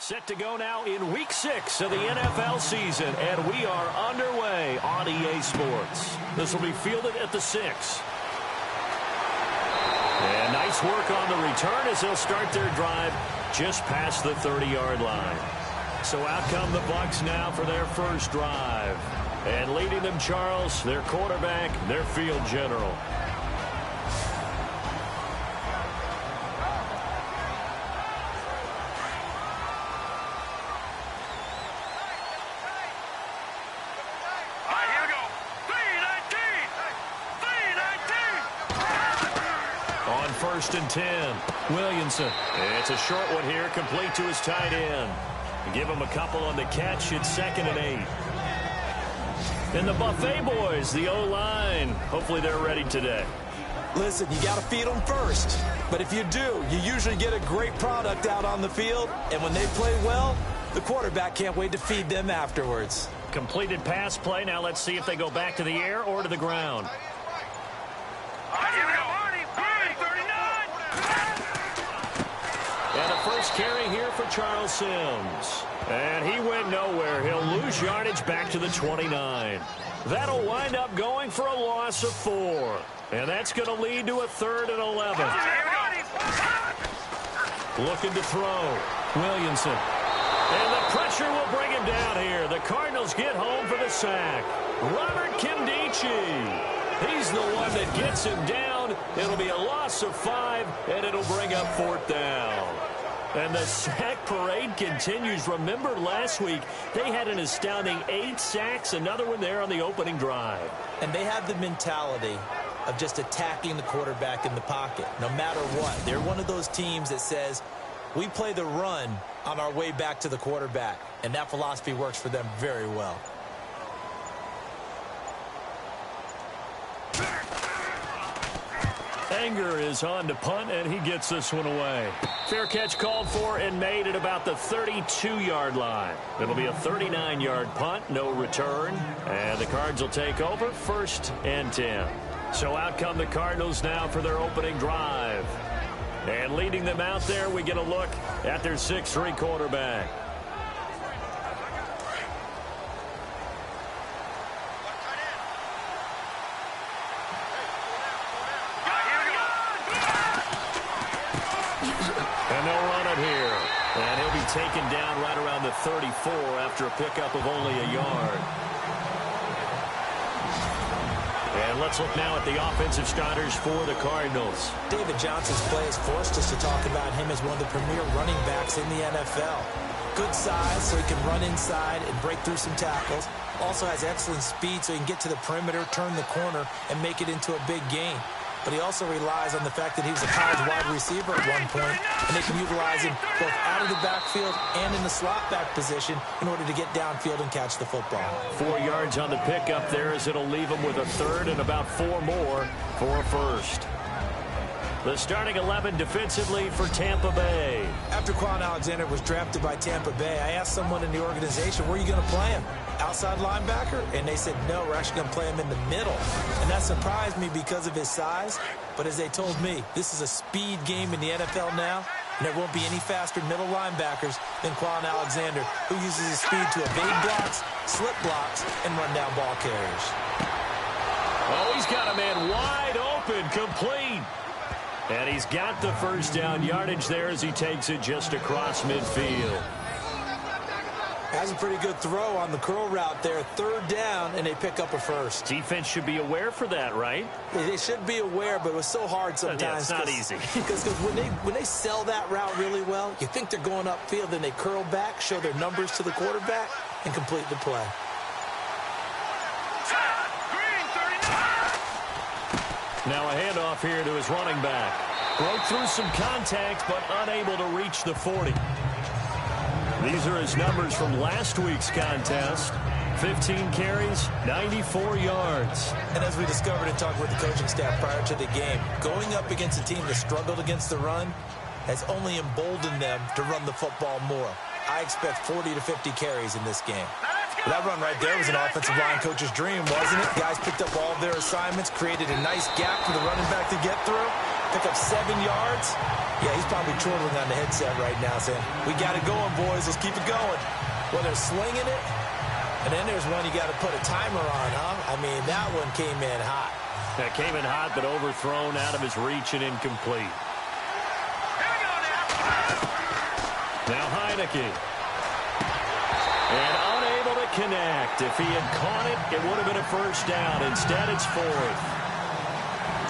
Set to go now in Week 6 of the NFL season, and we are underway on EA Sports. This will be fielded at the 6. And nice work on the return as they'll start their drive just past the 30-yard line. So out come the Bucs now for their first drive. And leading them, Charles, their quarterback, their field general. First and 10. Williamson. It's a short one here, complete to his tight end. Give him a couple on the catch. It's 2nd and 8. And the Buffet boys, the O-line. Hopefully they're ready today. Listen, you got to feed them first. But if you do, you usually get a great product out on the field. And when they play well, the quarterback can't wait to feed them afterwards. Completed pass play. Now let's see if they go back to the air or to the ground. And a first carry here for Charles Sims. And he went nowhere. He'll lose yardage back to the 29. That'll wind up going for a loss of 4. And that's going to lead to a 3rd and 11. Looking to throw. Williamson. And the pressure will bring him down here. The Cardinals get home for the sack. Robert Kimdichie. He's the one that gets him down. It'll be a loss of 5, and it'll bring up 4th down. And the sack parade continues. Remember last week, they had an astounding 8 sacks, another one there on the opening drive. And they have the mentality of just attacking the quarterback in the pocket, no matter what. They're one of those teams that says, we play the run on our way back to the quarterback. And that philosophy works for them very well. Anger is on to punt, and he gets this one away. Fair catch called for and made at about the 32-yard line. It'll be a 39-yard punt, no return. And the Cards will take over 1st and 10. So out come the Cardinals now for their opening drive. And leading them out there, we get a look at their 6'3" quarterback. Taken down right around the 34 after a pickup of only a yard. And let's look now at the offensive starters for the Cardinals. David Johnson's play has forced us to talk about him as one of the premier running backs in the NFL. Good size, so he can run inside and break through some tackles. Also has excellent speed, so he can get to the perimeter, turn the corner, and make it into a big gain. But he also relies on the fact that he was a college wide receiver at one point, and they can utilize him both out of the backfield and in the slot back position in order to get downfield and catch the football. 4 yards on the pickup there as it'll leave him with a 3rd and about 4 more for a 1st. The starting 11 defensively for Tampa Bay. After Quan Alexander was drafted by Tampa Bay, I asked someone in the organization, where are you going to play him? Outside linebacker? And they said, no, we're actually going to play him in the middle. And that surprised me because of his size. But as they told me, this is a speed game in the NFL now, and there won't be any faster middle linebackers than Quan Alexander, who uses his speed to evade blocks, slip blocks, and run down ball carriers. Oh, he's got a man wide open, complete. And he's got the first down yardage there as he takes it just across midfield. That's a pretty good throw on the curl route there. 3rd down, and they pick up a 1st. Defense should be aware for that, right? They should be aware, but it was so hard sometimes. Yeah, it's not easy. Because when they sell that route really well, you think they're going upfield, then they curl back, show their numbers to the quarterback, and complete the play. Now a handoff here to his running back. Broke through some contact, but unable to reach the 40. These are his numbers from last week's contest. 15 carries, 94 yards. And as we discovered in talking with the coaching staff prior to the game, going up against a team that struggled against the run has only emboldened them to run the football more. I expect 40 to 50 carries in this game. That run right there was an offensive line coach's dream, wasn't it? Guys picked up all of their assignments, created a nice gap for the running back to get through. pick up 7 yards. Yeah, he's probably chortling on the headset right now saying, we got it going, boys. Let's keep it going. Well, they're slinging it. And then there's one you got to put a timer on, huh? I mean, that one came in hot. That came in hot, but overthrown out of his reach and incomplete. Now Heineke. And unable to connect. If he had caught it, it would have been a first down. Instead, it's 4th.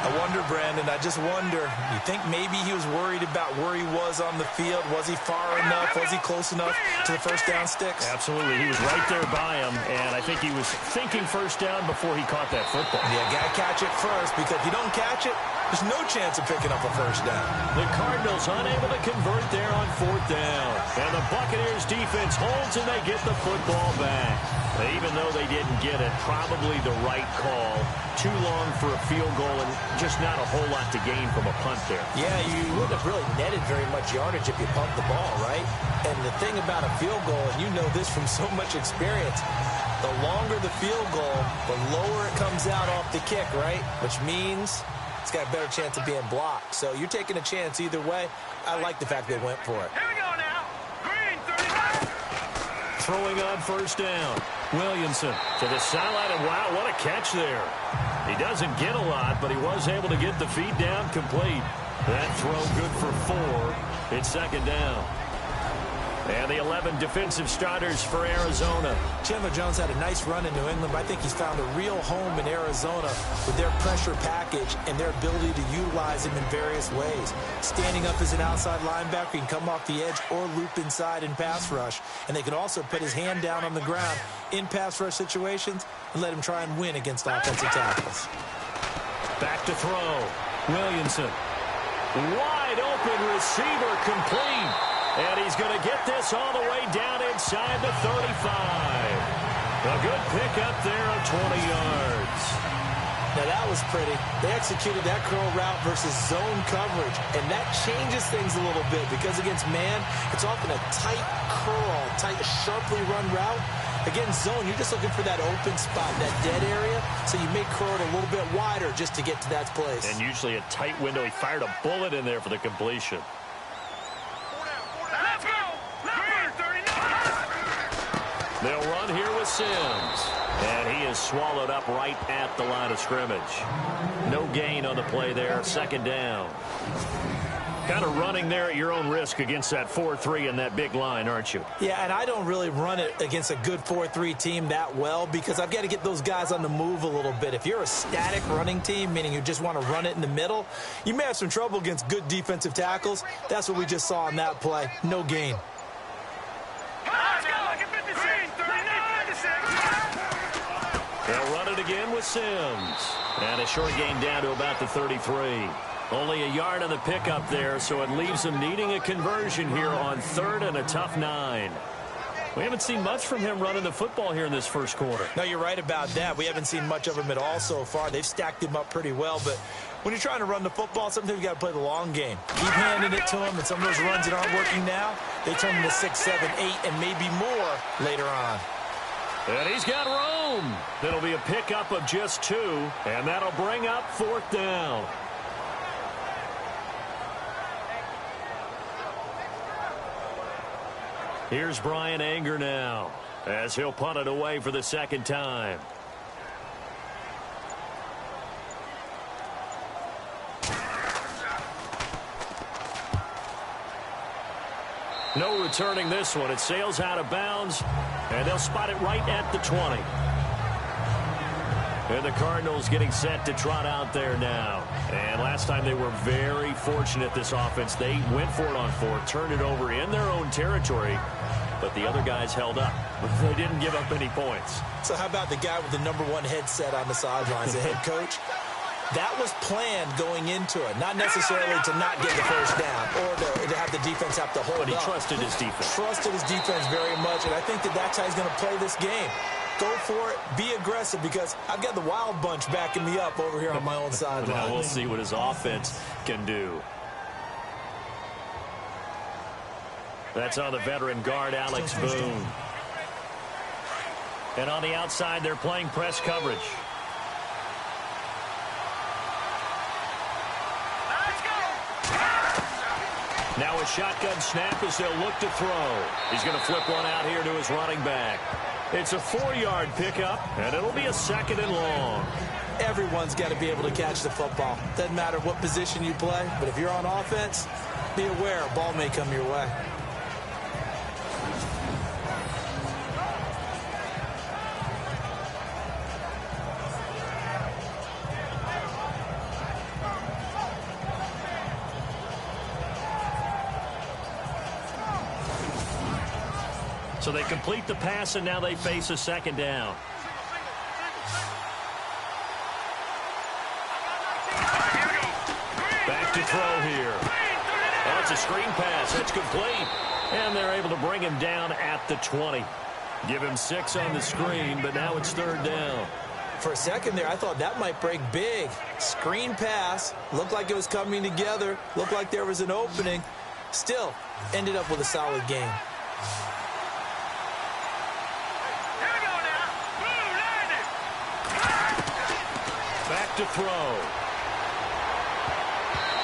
I wonder, Brandon, I just wonder, you think maybe he was worried about where he was on the field? Was he far enough? Was he close enough to the first down sticks? Absolutely. He was right there by him, and I think he was thinking first down before he caught that football. Yeah, got to catch it first, because if you don't catch it, there's no chance of picking up a first down. The Cardinals unable to convert there on 4th down. And the Buccaneers defense holds and they get the football back. Even though they didn't get it, probably the right call. Too long for a field goal and just not a whole lot to gain from a punt there. Yeah, you wouldn't have really netted very much yardage if you pumped the ball, right? And the thing about a field goal, and you know this from so much experience, the longer the field goal, the lower it comes out off the kick, right? Which means it's got a better chance of being blocked. So you're taking a chance either way. I like the fact they went for it. Here we go now. Green, 35. Throwing on first down. Williamson to the sideline, and wow, what a catch there. He doesn't get a lot, but he was able to get the feed down complete. That throw good for 4. It's 2nd down. And the 11 defensive starters for Arizona. Chandler Jones had a nice run in New England, but I think he's found a real home in Arizona with their pressure package and their ability to utilize him in various ways. Standing up as an outside linebacker, he can come off the edge or loop inside in pass rush. And they can also put his hand down on the ground in pass rush situations and let him try and win against offensive tackles. Back to throw. Williamson. Wide open receiver, complete. And he's going to get this all the way down inside the 35. A good pickup there of 20 yards. Now, that was pretty. They executed that curl route versus zone coverage, and that changes things a little bit because against man, it's often a tight curl, tight, sharply run route. Against zone, you're just looking for that open spot, that dead area, so you may curl it a little bit wider just to get to that place. And usually a tight window. He fired a bullet in there for the completion. They'll run here with Sims. And he is swallowed up right at the line of scrimmage. No gain on the play there. 2nd down. Kind of running there at your own risk against that 4-3 and that big line, aren't you? Yeah, and I don't really run it against a good 4-3 team that well because I've got to get those guys on the move a little bit. If you're a static running team, meaning you just want to run it in the middle, you may have some trouble against good defensive tackles. That's what we just saw on that play. No gain. They'll run it again with Sims. And a short gain down to about the 33. Only a yard on the pickup there, so it leaves him needing a conversion here on 3rd and a tough 9. We haven't seen much from him running the football here in this first quarter. No, you're right about that. We haven't seen much of him at all so far. They've stacked him up pretty well, but when you're trying to run the football, sometimes you got to play the long game. Keep handing it to him, and some of those runs that aren't working now, they turn into 6, 7, 8, and maybe more later on. And he's got room. It'll be a pickup of just 2, and that'll bring up 4th down. Here's Brian Anger now as he'll punt it away for the 2nd time. No returning this one. It sails out of bounds, and they'll spot it right at the 20. And the Cardinals getting set to trot out there now. And last time they were very fortunate, this offense. They went for it on 4, turned it over in their own territory, but the other guys held up. They didn't give up any points. So how about the guy with the #1 headset on the sidelines, the head coach? That was planned going into it, not necessarily to not get the first down or to have the defense have to hold up. But he trusted his defense. Trusted his defense very much, and I think that's how he's going to play this game. Go for it, be aggressive, because I've got the wild bunch backing me up over here on my own sideline. Now we'll see what his offense can do. That's on the veteran guard, Alex Boone. And on the outside, they're playing press coverage. Now a shotgun snap as they'll look to throw. He's going to flip one out here to his running back. It's a 4-yard pickup, and it'll be a 2nd and long. Everyone's got to be able to catch the football. Doesn't matter what position you play, but if you're on offense, be aware a ball may come your way. So they complete the pass, and now they face a 2nd down. Back to throw here. Oh, it's a screen pass. It's complete. And they're able to bring him down at the 20. Give him 6 on the screen, but now it's 3rd down. For a second there, I thought that might break big. Screen pass. Looked like it was coming together. Looked like there was an opening. Still, ended up with a solid game. Back to throw.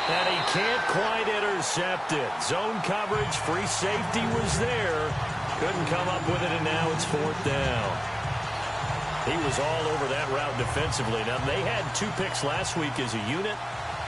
And he can't quite intercept it. Zone coverage, free safety was there. Couldn't come up with it, and now it's 4th down. He was all over that route defensively. Now, they had 2 picks last week as a unit.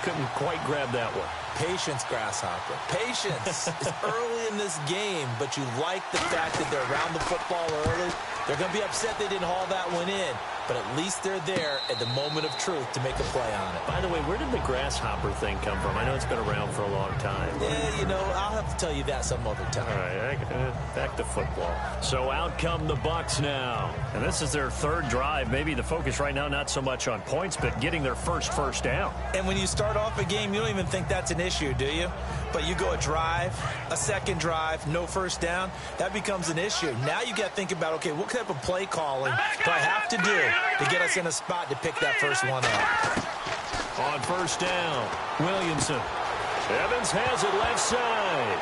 Couldn't quite grab that one. Patience, Grasshopper. Patience. It's early in this game, but you like the fact that they're around the football early. They're going to be upset they didn't haul that one in, but at least they're there at the moment of truth to make a play on it. By the way, where did the grasshopper thing come from? I know it's been around for a long time. Yeah, you know, I'll have to tell you that some other time. All right, back to football. So out come the Bucs now. And this is their 3rd drive. Maybe the focus right now not so much on points, but getting their first down. And when you start off a game, you don't even think that's an issue, do you? But you go a drive, a 2nd drive, no 1st down, that becomes an issue. Now you got to think about, okay, what type of play calling do I have to do to get us in a spot to pick that first one up? On 1st down, Williamson. Evans has it left side.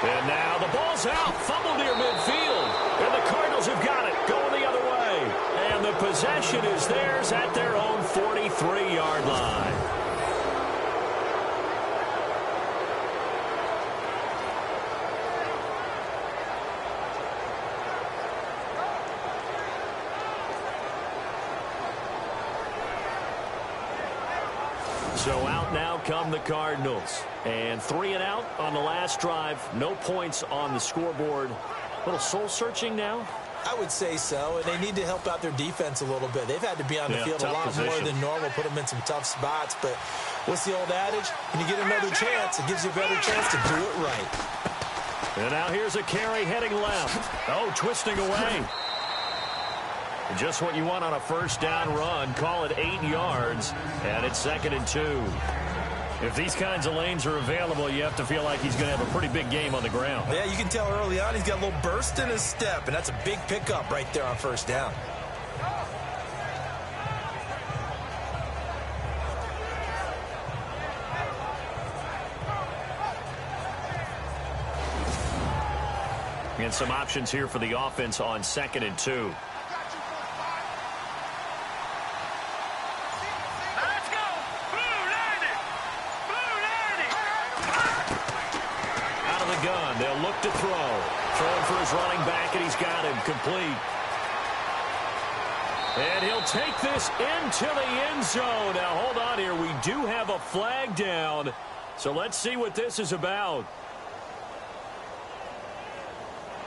And now the ball's out, fumble near midfield. And the Cardinals have got it, going the other way. And the possession is theirs at their own 43-yard line. So out now come the Cardinals. And 3 and out on the last drive. No points on the scoreboard. A little soul-searching now? I would say so, and they need to help out their defense a little bit. They've had to be on the field a lot more than normal, put them in some tough spots. But what's the old adage? When you get another chance, it gives you a better chance to do it right. And now here's a carry heading left. Oh, twisting away. Just what you want on a 1st down run. Call it 8 yards, and it's 2nd and 2. If these kinds of lanes are available, you have to feel like he's going to have a pretty big game on the ground. Yeah, you can tell early on he's got a little burst in his step, and that's a big pickup right there on 1st down. And some options here for the offense on 2nd and 2. They'll look to throw. Throwing for his running back, and he's got him complete. And he'll take this into the end zone. Now, hold on here. We do have a flag down. So let's see what this is about.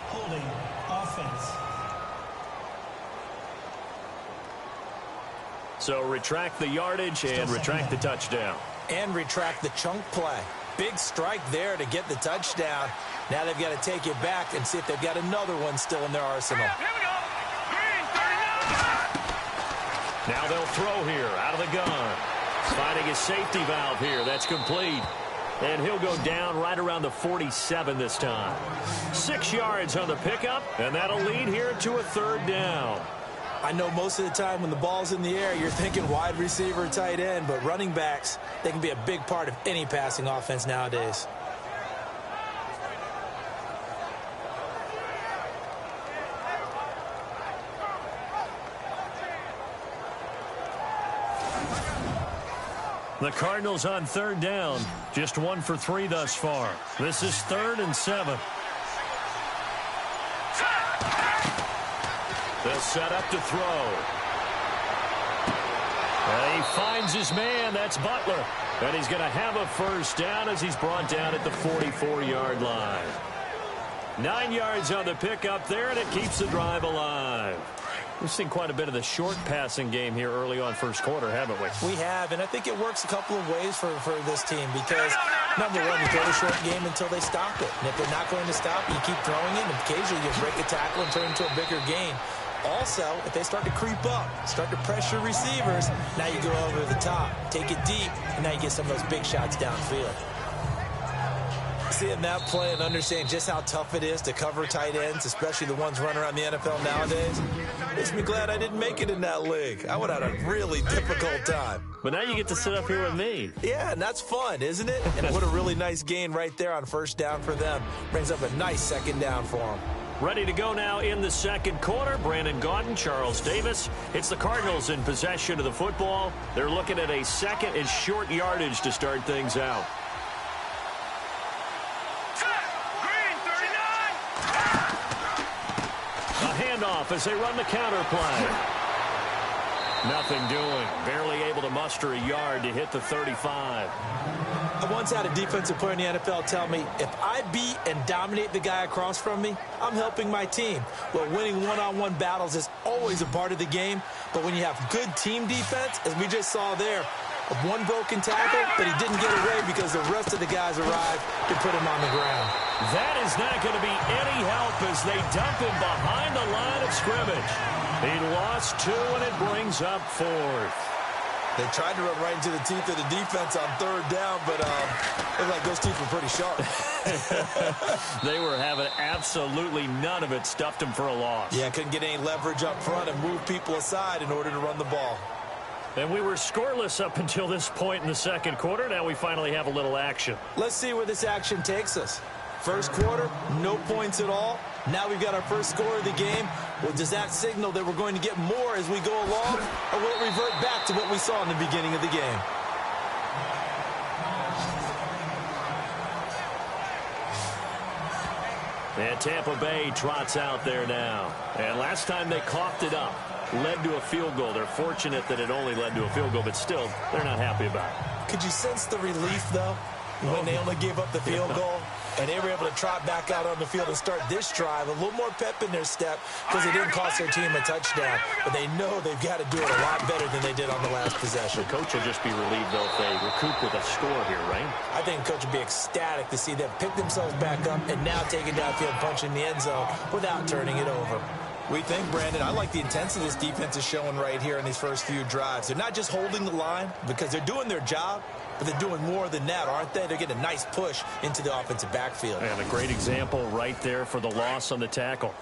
Holding offense. So retract the yardage and retract the touchdown. And retract the chunk play. Big strike there to get the touchdown. Now they've got to take it back and see if they've got another one still in their arsenal. Here we go. Green 39. Now they'll throw here out of the gun. Finding his safety valve here. That's complete. And he'll go down right around the 47 this time. 6 yards on the pickup, and that'll lead here to a 3rd down. I know most of the time when the ball's in the air, you're thinking wide receiver, tight end, but running backs, they can be a big part of any passing offense nowadays. The Cardinals on third down. Just 1 for 3 thus far. This is 3rd and 7. They'll set up to throw. And he finds his man. That's Butler. And he's going to have a first down as he's brought down at the 44-yard line. 9 yards on the pickup there, and it keeps the drive alive. We've seen quite a bit of the short passing game here early on first quarter, haven't we? We have, and I think it works a couple of ways for this team because, number one, you throw the short game until they stop it. And if they're not going to stop it, you keep throwing it, and occasionally you break a tackle and turn it into a bigger gain. Also, if they start to creep up, start to pressure receivers, now you go over the top, take it deep, and now you get some of those big shots downfield. Seeing that play and understanding just how tough it is to cover tight ends, especially the ones running around the NFL nowadays, makes me glad I didn't make it in that league. I would have had a really difficult time. But now you get to sit up here with me. Yeah, and that's fun, isn't it? And what a really nice gain right there on first down for them. Brings up a nice second down for them. Ready to go now in the second quarter. Brandon Gaudin, Charles Davis. It's the Cardinals in possession of the football. They're looking at a second and short yardage to start things out. Handoff as they run the counter play. Nothing doing. Barely able to muster a yard to hit the 35. I once had a defensive player in the NFL tell me, if I beat and dominate the guy across from me, I'm helping my team. Well, winning one-on-one battles is always a part of the game, but when you have good team defense, as we just saw there, one broken tackle, but he didn't get away because the rest of the guys arrived to put him on the ground. That is not going to be any help as they dump him behind the line of scrimmage. He lost 2, and it brings up 4th. They tried to run right into the teeth of the defense on third down, but looked like those teeth were pretty sharp. They were having absolutely none of it. Stuffed him for a loss. Yeah, couldn't get any leverage up front and move people aside in order to run the ball. And we were scoreless up until this point in the second quarter. Now we finally have a little action. Let's see where this action takes us. First quarter, no points at all. Now we've got our first score of the game. Well, does that signal that we're going to get more as we go along? Or will it revert back to what we saw in the beginning of the game? And Tampa Bay trots out there now. And last time they coughed it up, led to a field goal. They're fortunate that it only led to a field goal, but still, they're not happy about it. Could you sense the relief, though, when they only gave up the field goal? And they were able to trot back out on the field and start this drive. A little more pep in their step because it didn't cost their team a touchdown. But they know they've got to do it a lot better than they did on the last possession. The coach will just be relieved, though, if they recoup with a score here, right? I think the coach will be ecstatic to see them pick themselves back up and now take it downfield, punch in the end zone without turning it over. We think, Brandon, I like the intensity this defense is showing right here in these first few drives. They're not just holding the line because they're doing their job, but they're doing more than that, aren't they? They're getting a nice push into the offensive backfield. And a great example right there for the loss on the tackle.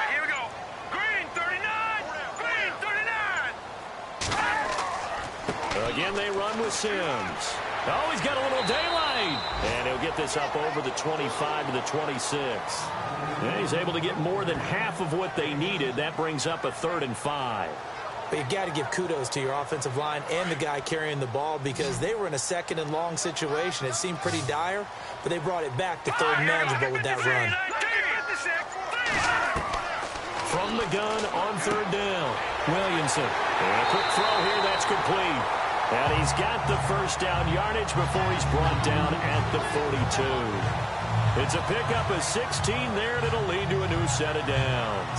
Here we go. Green 39. Green 39. Again, they run with Sims. Oh, he's got a little daylight. And he'll get this up over the 25 to the 26. And he's able to get more than half of what they needed. That brings up a 3rd and 5. But you've got to give kudos to your offensive line and the guy carrying the ball because they were in a second and long situation. It seemed pretty dire, but they brought it back to third and manageable with that run. From the gun on third down, Williamson. And a quick throw here, that's complete. And he's got the first down yardage before he's brought down at the 42. It's a pickup of 16 there, and it'll lead to a new set of downs.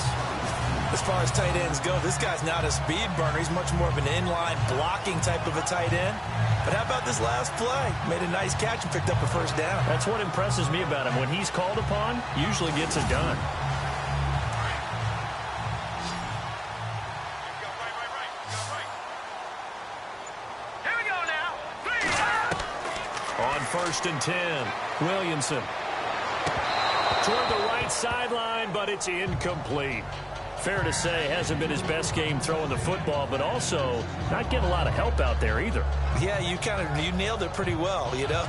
As far as tight ends go, this guy's not a speed burner. He's much more of an inline blocking type of a tight end. But how about this last play? Made a nice catch and picked up a first down. That's what impresses me about him. When he's called upon, usually gets it done. Here we go now. On 1st and 10, Williamson. Toward the right sideline, but it's incomplete. Fair to say, hasn't been his best game throwing the football, but also not getting a lot of help out there either. Yeah, you nailed it pretty well, you know.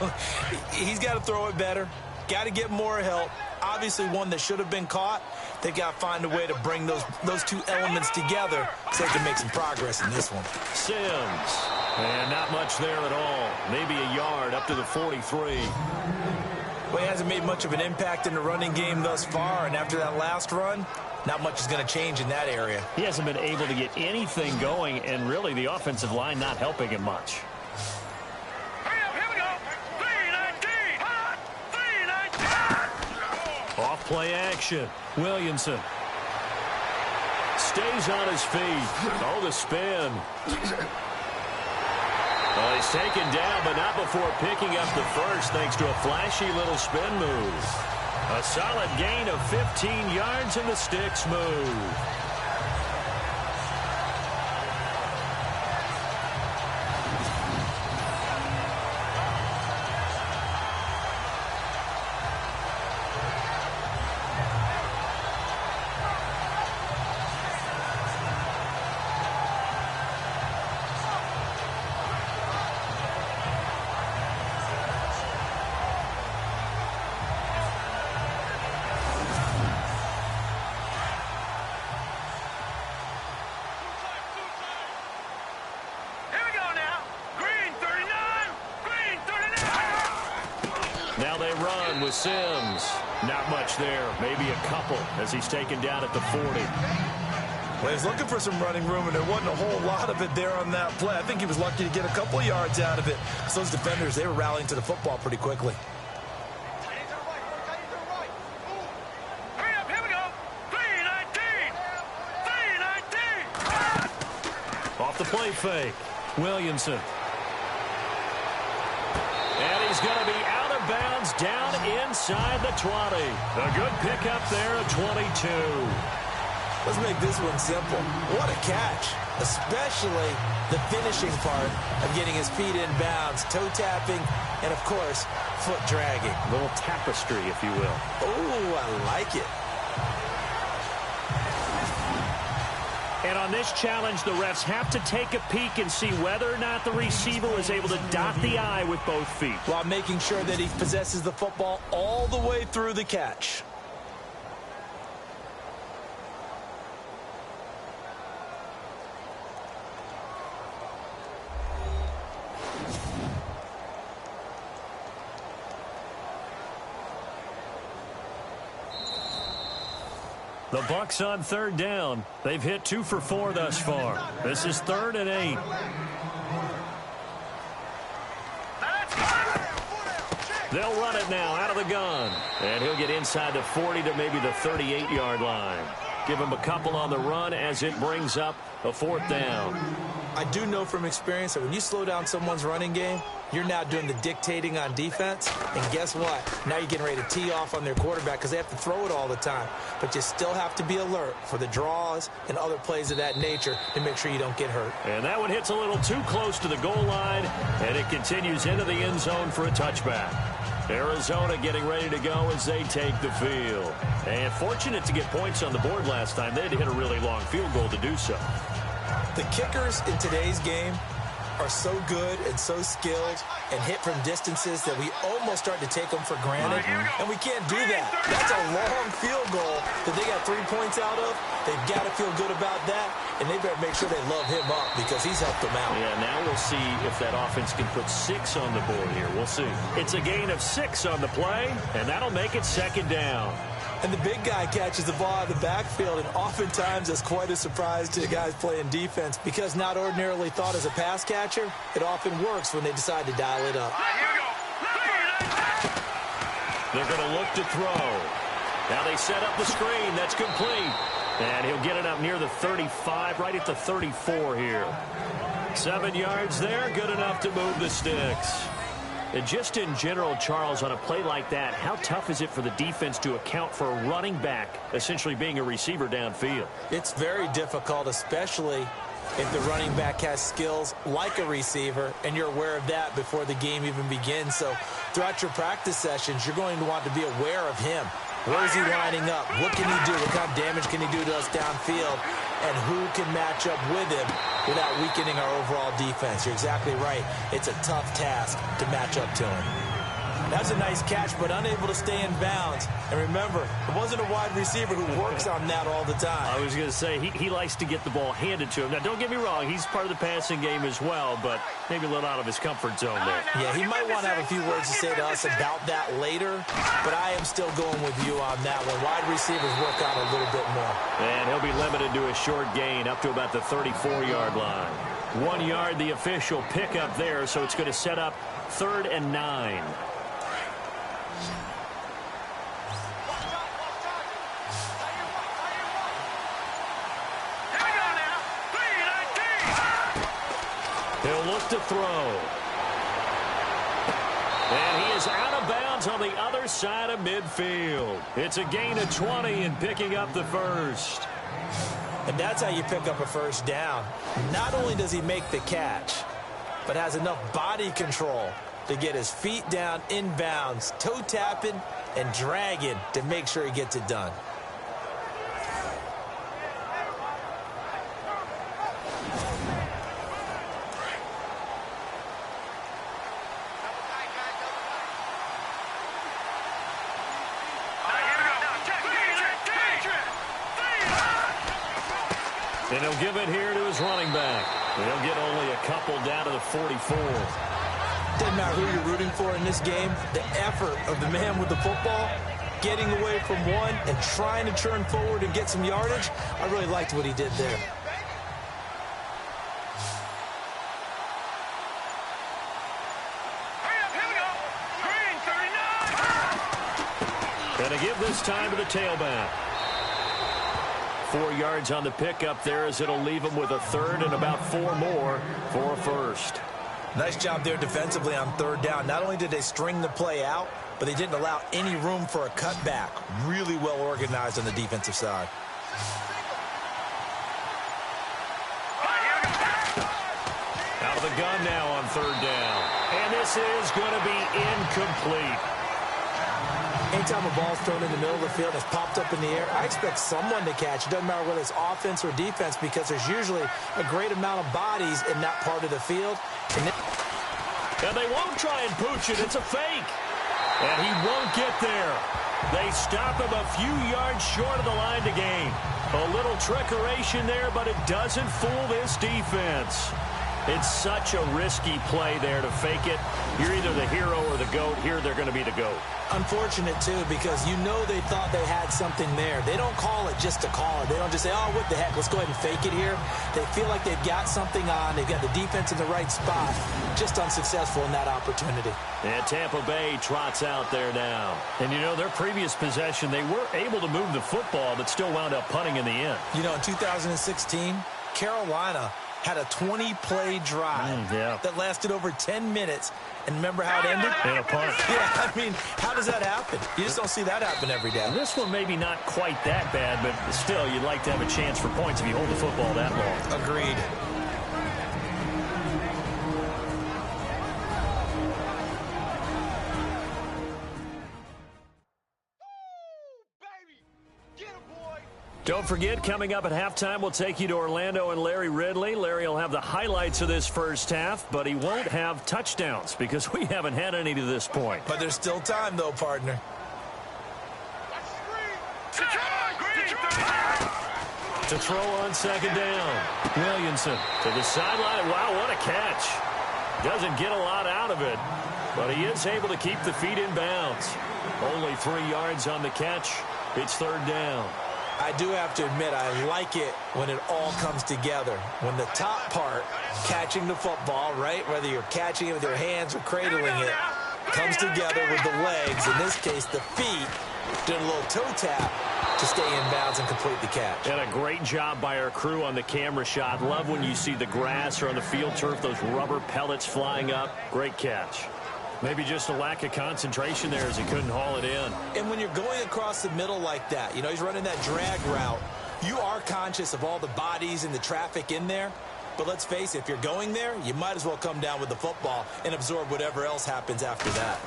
He's got to throw it better, got to get more help. Obviously one that should have been caught, They've got to find a way to bring those two elements together so they can make some progress in this one. Sims. And not much there at all. Maybe a yard up to the 43. Well, he hasn't made much of an impact in the running game thus far, and after that last run, not much is going to change in that area. He hasn't been able to get anything going, and really the offensive line not helping him much. Here we go. 3-19. Off play action. Williamson stays on his feet. Oh, the spin. Well, he's taken down, but not before picking up the first thanks to a flashy little spin move. A solid gain of 15 yards in the sticks move. Now they run with Sims. Not much there. Maybe a couple as he's taken down at the 40. Well, he's looking for some running room, and there wasn't a whole lot of it there on that play. I think he was lucky to get a couple of yards out of it. Because those defenders, they were rallying to the football pretty quickly. Here we go. 3-19. Off the play fake. Williamson. And he's going to be out of bounds down inside the 20. A good pickup there at 22. Let's make this one simple. What a catch, especially the finishing part of getting his feet in bounds, toe tapping, and, of course, foot dragging. A little tapestry, if you will. Oh, I like it. And on this challenge, the refs have to take a peek and see whether or not the receiver was able to dot the I with both feet, while making sure that he possesses the football all the way through the catch. The Bucs on third down. They've hit 2 for 4 thus far. This is 3rd and 8. They'll run it now out of the gun. And he'll get inside the 40 to maybe the 38-yard line. Give him a couple on the run as it brings up a 4th down. I do know from experience that when you slow down someone's running game, you're now doing the dictating on defense. And guess what? Now you're getting ready to tee off on their quarterback because they have to throw it all the time. But you still have to be alert for the draws and other plays of that nature to make sure you don't get hurt. And that one hits a little too close to the goal line, and it continues into the end zone for a touchback. Arizona getting ready to go as they take the field. And fortunate to get points on the board last time. They had to hit a really long field goal to do so. The kickers in today's game are so good and so skilled and hit from distances that we almost start to take them for granted, and we can't do that. That's a long field goal that they got 3 points out of. They've got to feel good about that, and they better make sure they love him up because he's helped them out. Yeah, now we'll see if that offense can put 6 on the board here. We'll see. It's a gain of 6 on the play, and that'll make it 2nd down. And the big guy catches the ball out of the backfield, and oftentimes it's quite a surprise to the guys playing defense because not ordinarily thought as a pass catcher, it often works when they decide to dial it up. They're going to look to throw. Now they set up the screen. That's complete. And he'll get it up near the 35, right at the 34 here. 7 yards there, good enough to move the sticks. And just in general, Charles, on a play like that, how tough is it for the defense to account for a running back essentially being a receiver downfield? It's very difficult, especially if the running back has skills like a receiver, and you're aware of that before the game even begins. So throughout your practice sessions, you're going to want to be aware of him. Where is he lining up? What can he do? What kind of damage can he do to us downfield? And who can match up with him without weakening our overall defense? You're exactly right. It's a tough task to match up to him. That's a nice catch, but unable to stay in bounds. And remember, it wasn't a wide receiver who works on that all the time. I was going to say, he likes to get the ball handed to him. Now, don't get me wrong, he's part of the passing game as well, but maybe a little out of his comfort zone there. Yeah, he might want to have a few words to say to us about that later, but I am still going with you on that one. Wide receivers work out a little bit more. And he'll be limited to a short gain up to about the 34-yard line. 1 yard, the official pickup there, so it's going to set up 3rd and 9. He'll look to throw. And he is out of bounds on the other side of midfield. It's a gain of 20 and picking up the first. And that's how you pick up a first down. Not only does he make the catch, but has enough body control to get his feet down in bounds, toe tapping and dragging to make sure he gets it done. And he'll give it here to his running back. He'll get only a couple down to the 44. Doesn't matter who you're rooting for in this game. The effort of the man with the football, getting away from one and trying to turn forward and get some yardage, I really liked what he did there. And to give this time to the tailback. 4 yards on the pickup there as it'll leave him with a 3rd and about 4 more for a first. Nice job there defensively on 3rd down. Not only did they string the play out, but they didn't allow any room for a cutback. Really well organized on the defensive side. Out of the gun now on 3rd down. And this is going to be incomplete. Anytime a ball's thrown in the middle of the field and it's popped up in the air, I expect someone to catch. It doesn't matter whether it's offense or defense because there's usually a great amount of bodies in that part of the field. And they won't try and pooch it. It's a fake. And he won't get there. They stop him a few yards short of the line to gain. A little trickeration there, but it doesn't fool this defense. It's such a risky play there to fake it. You're either the hero or the GOAT. Here they're going to be the GOAT. Unfortunate, too, because you know they thought they had something there. They don't call it just to call it. They don't just say, oh, what the heck, let's go ahead and fake it here. They feel like they've got something on. They've got the defense in the right spot. Just unsuccessful in that opportunity. And Tampa Bay trots out there now. And, you know, their previous possession, they were able to move the football, but still wound up punting in the end. You know, in 2016, Carolina had a 20-play drive that lasted over 10 minutes. And remember how it ended? In a punt. Yeah, I mean, how does that happen? You just don't see that happen every day. This one maybe not quite that bad, but still, you'd like to have a chance for points if you hold the football that long. Agreed. Don't forget, coming up at halftime, we'll take you to Orlando and Larry Ridley. Larry will have the highlights of this first half, but he won't have touchdowns because we haven't had any to this point. But there's still time, though, partner. To throw on 2nd down. Williamson to the sideline. Wow, what a catch. Doesn't get a lot out of it, but he is able to keep the feet in bounds. Only 3 yards on the catch. It's 3rd down. I do have to admit, I like it when it all comes together. When the top part, catching the football, right, whether you're catching it with your hands or cradling it, comes together with the legs, in this case the feet, doing a little toe tap to stay in bounds and complete the catch. And a great job by our crew on the camera shot. Love when you see the grass or on the field turf, those rubber pellets flying up. Great catch. Maybe just a lack of concentration there as he couldn't haul it in. And when you're going across the middle like that, you know, he's running that drag route, you are conscious of all the bodies and the traffic in there. But let's face it, if you're going there, you might as well come down with the football and absorb whatever else happens after that.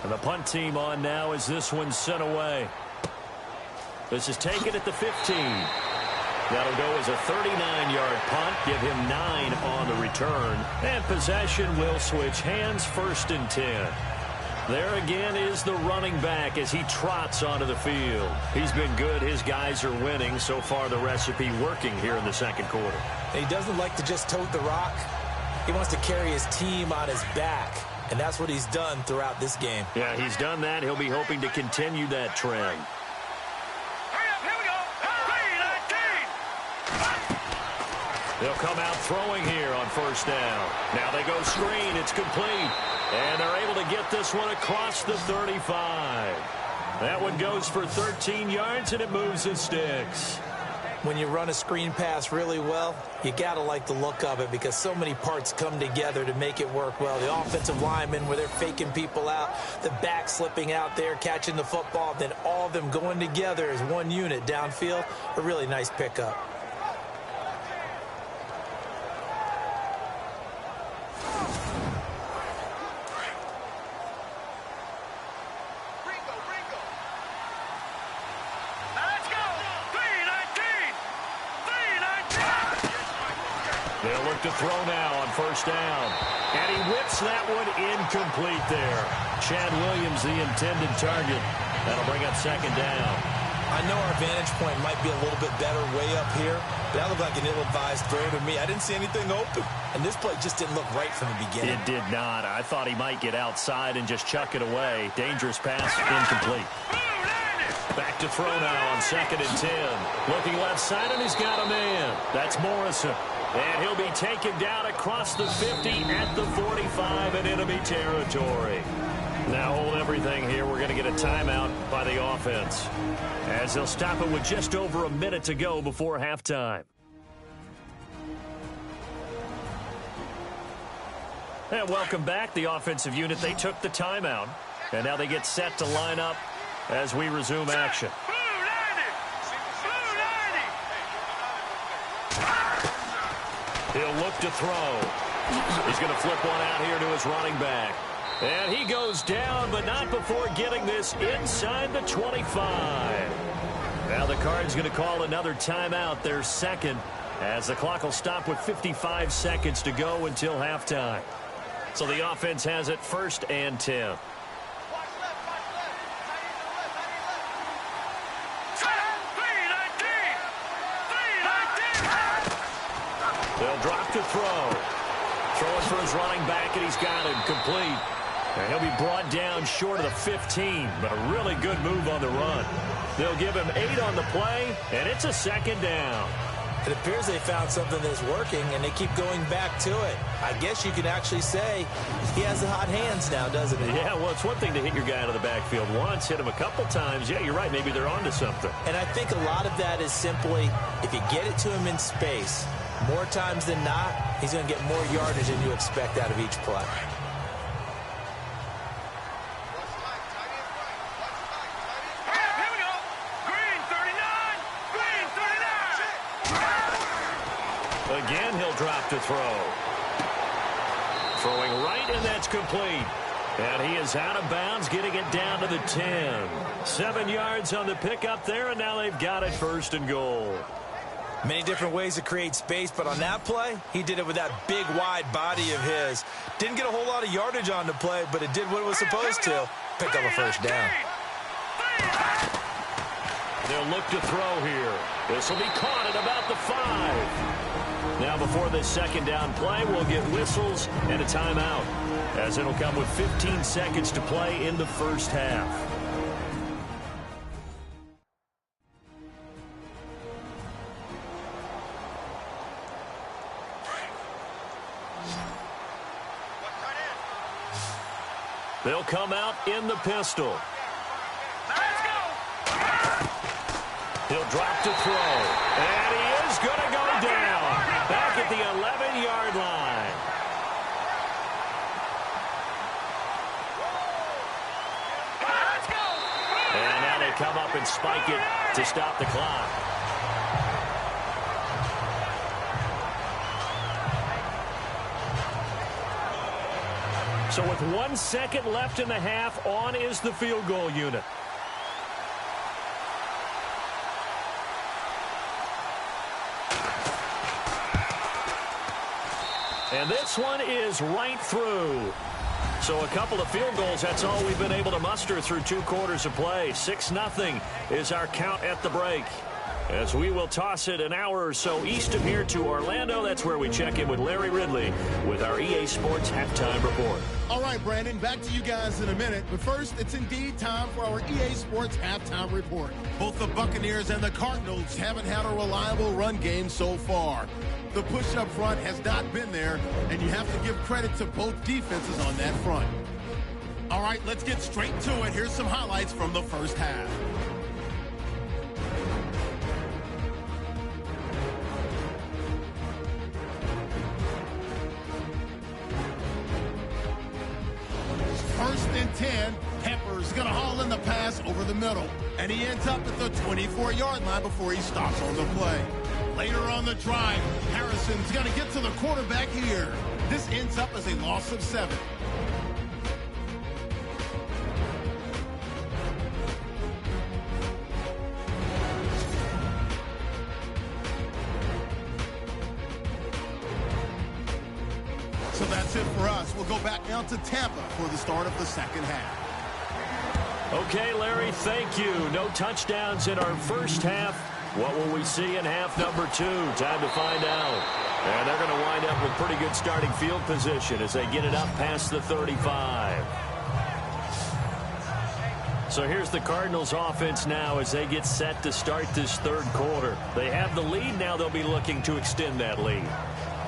And the punt team on now as this one's sent away. This is taken at the 15. That'll go as a 39-yard punt, give him 9 on the return. And possession will switch hands, 1st and 10. There again is the running back as he trots onto the field. He's been good. His guys are winning. So far, the recipe working here in the second quarter. He doesn't like to just tote the rock. He wants to carry his team on his back, and that's what he's done throughout this game. Yeah, he's done that. He'll be hoping to continue that trend. Here we go. 3-19. They'll come out throwing here on 1st down. Now they go screen. It's complete. And they're able to get this one across the 35. That one goes for 13 yards, and it moves the sticks. When you run a screen pass really well, you got to like the look of it because so many parts come together to make it work well. The offensive linemen where they're faking people out, the back slipping out there, catching the football, then all of them going together as one unit downfield. A really nice pickup. They'll look to throw now on 1st down. And he whips that one incomplete there. Chad Williams, the intended target. That'll bring up 2nd down. I know our vantage point might be a little bit better way up here, but that looked like an ill-advised throw to me. I didn't see anything open. And this play just didn't look right from the beginning. It did not. I thought he might get outside and just chuck it away. Dangerous pass, incomplete. Back to throw now on 2nd and 10. Looking left side, and he's got a man. That's Morrison. And he'll be taken down across the 50 at the 45 in enemy territory. Now hold everything here. We're going to get a timeout by the offense, as they'll stop it with just over a minute to go before halftime. And welcome back. The offensive unit, they took the timeout. And now they get set to line up as we resume action. He'll look to throw. He's going to flip one out here to his running back. And he goes down, but not before getting this inside the 25. Now the Cards going to call another timeout, their 2nd, as the clock will stop with 55 seconds to go until halftime. So the offense has it 1st and 10. They'll drop to throw. Throwing for his running back, and he's got it complete. And he'll be brought down short of the 15, but a really good move on the run. They'll give him 8 on the play, and it's a 2nd down. It appears they found something that's working, and they keep going back to it. I guess you can actually say he has the hot hands now, doesn't he? Yeah, well, it's one thing to hit your guy out of the backfield once, hit him a couple times. Yeah, you're right. Maybe they're onto something. And I think a lot of that is simply if you get it to him in space, more times than not, he's going to get more yardage than you expect out of each play. Here we go. Green 39. Green 39. Again, he'll drop to throw. Throwing right, and that's complete. And he is out of bounds, getting it down to the 10. 7 yards on the pickup there, and now they've got it 1st and goal. Many different ways to create space, but on that play, he did it with that big, wide body of his. Didn't get a whole lot of yardage on the play, but it did what it was supposed to. Pick up a 1st down. They'll look to throw here. This will be caught at about the 5. Now, before this 2nd down play, we'll get whistles and a timeout, as it'll come with 15 seconds to play in the 1st half. They'll come out in the pistol. Let's go. He'll drop to throw. And he is going to go down. Back at the 11-yard line. Let's go. And now they come up and spike it to stop the clock. So with 1 second left in the half, on is the field goal unit. And this one is right through. So a couple of field goals, that's all we've been able to muster through 2 quarters of play. 6-0 is our count at the break. As we will toss it an hour or so east of here to Orlando. That's where we check in with Larry Ridley with our EA Sports Halftime Report. All right, Brandon, back to you guys in a minute. But first, it's indeed time for our EA Sports Halftime Report. Both the Buccaneers and the Cardinals haven't had a reliable run game so far. The push up front has not been there, and you have to give credit to both defenses on that front. All right, let's get straight to it. Here's some highlights from the first half. First and 10, Pepper's going to haul in the pass over the middle. And he ends up at the 24-yard line before he stops on the play. Later on the drive, Harrison's going to get to the quarterback here. This ends up as a loss of 7. So that's it for us. We'll go back now to Tampa for the start of the second half. Okay, Larry, thank you. No touchdowns in our first half. What will we see in half number 2? Time to find out. And they're going to wind up with pretty good starting field position as they get it up past the 35. So here's the Cardinals offense now as they get set to start this third quarter. They have the lead. Now they'll be looking to extend that lead.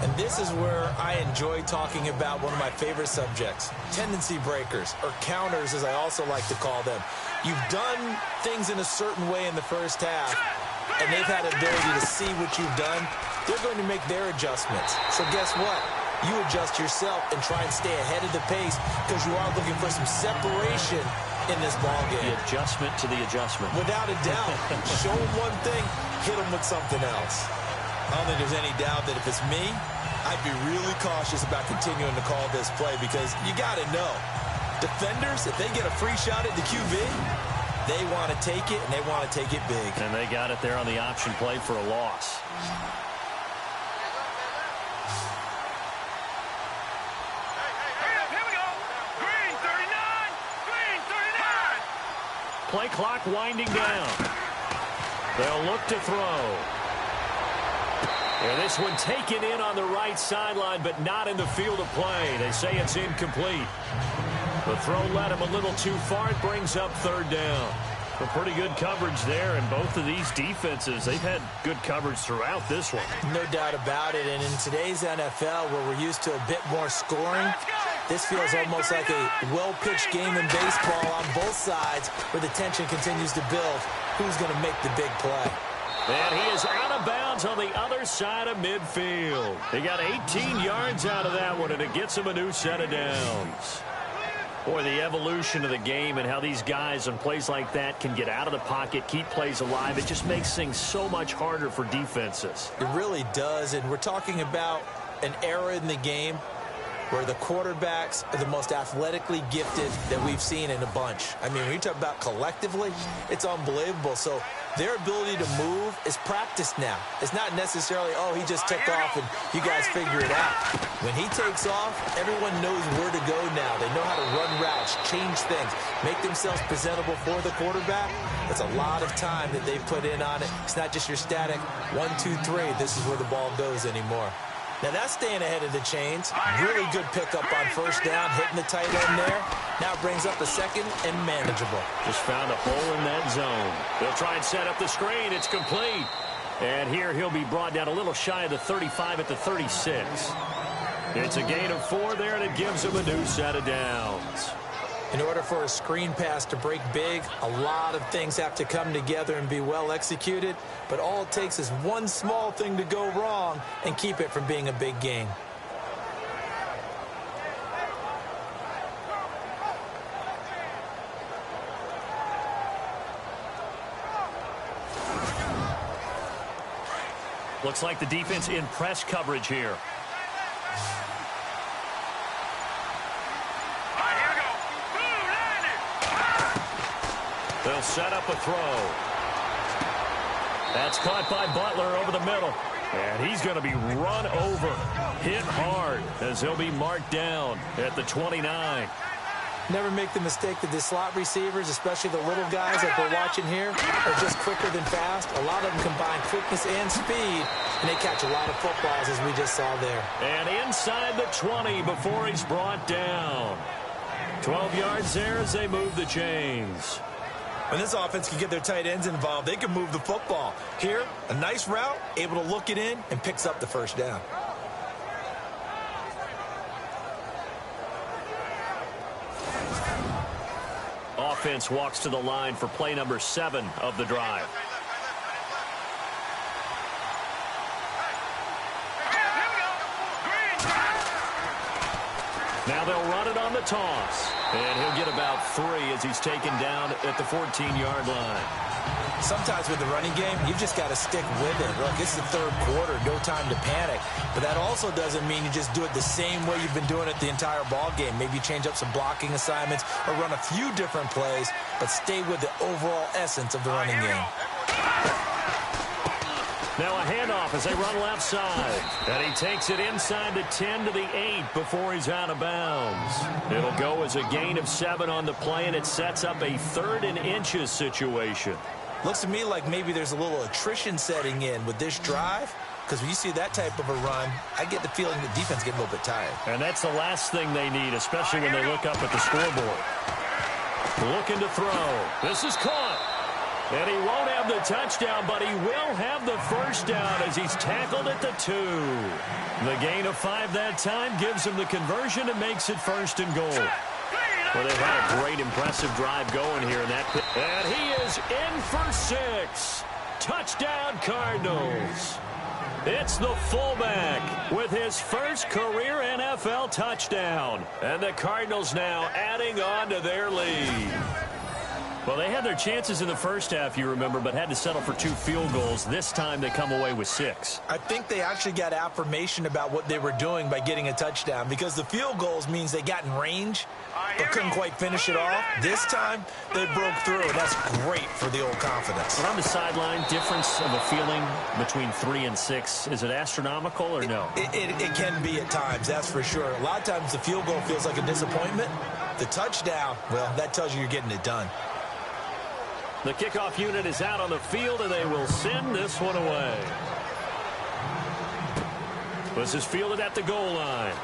And this is where I enjoy talking about one of my favorite subjects, tendency breakers, or counters as I also like to call them. You've done things in a certain way in the first half, and they've had the ability to see what you've done. They're going to make their adjustments. So guess what? You adjust yourself and try and stay ahead of the pace because you are looking for some separation in this ballgame. The adjustment to the adjustment. Without a doubt. Show them one thing, hit them with something else. I don't think there's any doubt that if it's me, I'd be really cautious about continuing to call this play because you got to know, defenders, if they get a free shot at the QB, they want to take it, and they want to take it big. And they got it there on the option play for a loss. Here we go. Green 39. Green 39. Play clock winding down. They'll look to throw. And this one taken in on the right sideline, but not in the field of play. They say it's incomplete. The throw led him a little too far. It brings up third down. But pretty good coverage there, and both of these defenses, they've had good coverage throughout this one. No doubt about it, and in today's NFL, where we're used to a bit more scoring, this feels almost like a well-pitched game in baseball on both sides, where the tension continues to build. Who's going to make the big play? And he is out of bounds on the other side of midfield. He got 18 yards out of that one, and it gets him a new set of downs. Boy, the evolution of the game and how these guys on plays like that can get out of the pocket, keep plays alive, it just makes things so much harder for defenses. It really does, and we're talking about an era in the game where the quarterbacks are the most athletically gifted that we've seen in a bunch. I mean, when you talk about collectively, it's unbelievable. So their ability to move is practiced now. It's not necessarily, oh, he just took off and you guys figure it out. When he takes off, everyone knows where to go now. They know how to run routes, change things, make themselves presentable for the quarterback. That's a lot of time that they put in on it. It's not just your static 1, 2, 3. This is where the ball goes anymore. Now that's staying ahead of the chains. Really good pickup on first down, hitting the tight end there. Now brings up a second and manageable. Just found a hole in that zone. They'll try and set up the screen. It's complete. And here he'll be brought down a little shy of the 35 at the 36. It's a gain of 4 there, and it gives him a new set of downs. In order for a screen pass to break big, a lot of things have to come together and be well executed, but all it takes is one small thing to go wrong and keep it from being a big gain. Looks like the defense in press coverage here. They'll set up a throw. That's caught by Butler over the middle. And he's going to be run over, hit hard, as he'll be marked down at the 29. Never make the mistake that the slot receivers, especially the little guys that we're watching here, are just quicker than fast. A lot of them combine quickness and speed, and they catch a lot of footballs, as we just saw there. And inside the 20 before he's brought down. 12 yards there as they move the chains. When this offense can get their tight ends involved, they can move the football. Here, a nice route, able to look it in, and picks up the first down. Offense walks to the line for play number 7 of the drive. Now they'll run it on the toss. And he'll get about 3 as he's taken down at the 14-yard line. Sometimes with the running game, you've just got to stick with it. Look, it's the third quarter, no time to panic. But that also doesn't mean you just do it the same way you've been doing it the entire ball game. Maybe change up some blocking assignments or run a few different plays, but stay with the overall essence of the running game. Now a handoff as they run left side. And he takes it inside the 10 to the 8 before he's out of bounds. It'll go as a gain of 7 on the play, and it sets up a 3rd and inches situation. Looks to me like maybe there's a little attrition setting in with this drive, because when you see that type of a run, I get the feeling the defense getting a little bit tired. And that's the last thing they need, especially when they look up at the scoreboard. Looking to throw. This is caught. And he won't have the touchdown, but he will have the first down as he's tackled at the 2. The gain of 5 that time gives him the conversion and makes it 1st and goal. Well, they've had a great, impressive drive going here in that. And he is in for 6. Touchdown, Cardinals. It's the fullback with his first career NFL touchdown. And the Cardinals now adding on to their lead. Well, they had their chances in the first half, you remember, but had to settle for 2 field goals. This time they come away with 6. I think they actually got affirmation about what they were doing by getting a touchdown, because the field goals means they got in range but couldn't quite finish it off. This time they broke through, and that's great for the old confidence. But on the sideline, difference of a feeling between 3 and 6, is it astronomical or no? It can be at times, that's for sure. A lot of times the field goal feels like a disappointment. The touchdown, well, that tells you you're getting it done. The kickoff unit is out on the field, and they will send this one away. This is fielded at the goal line.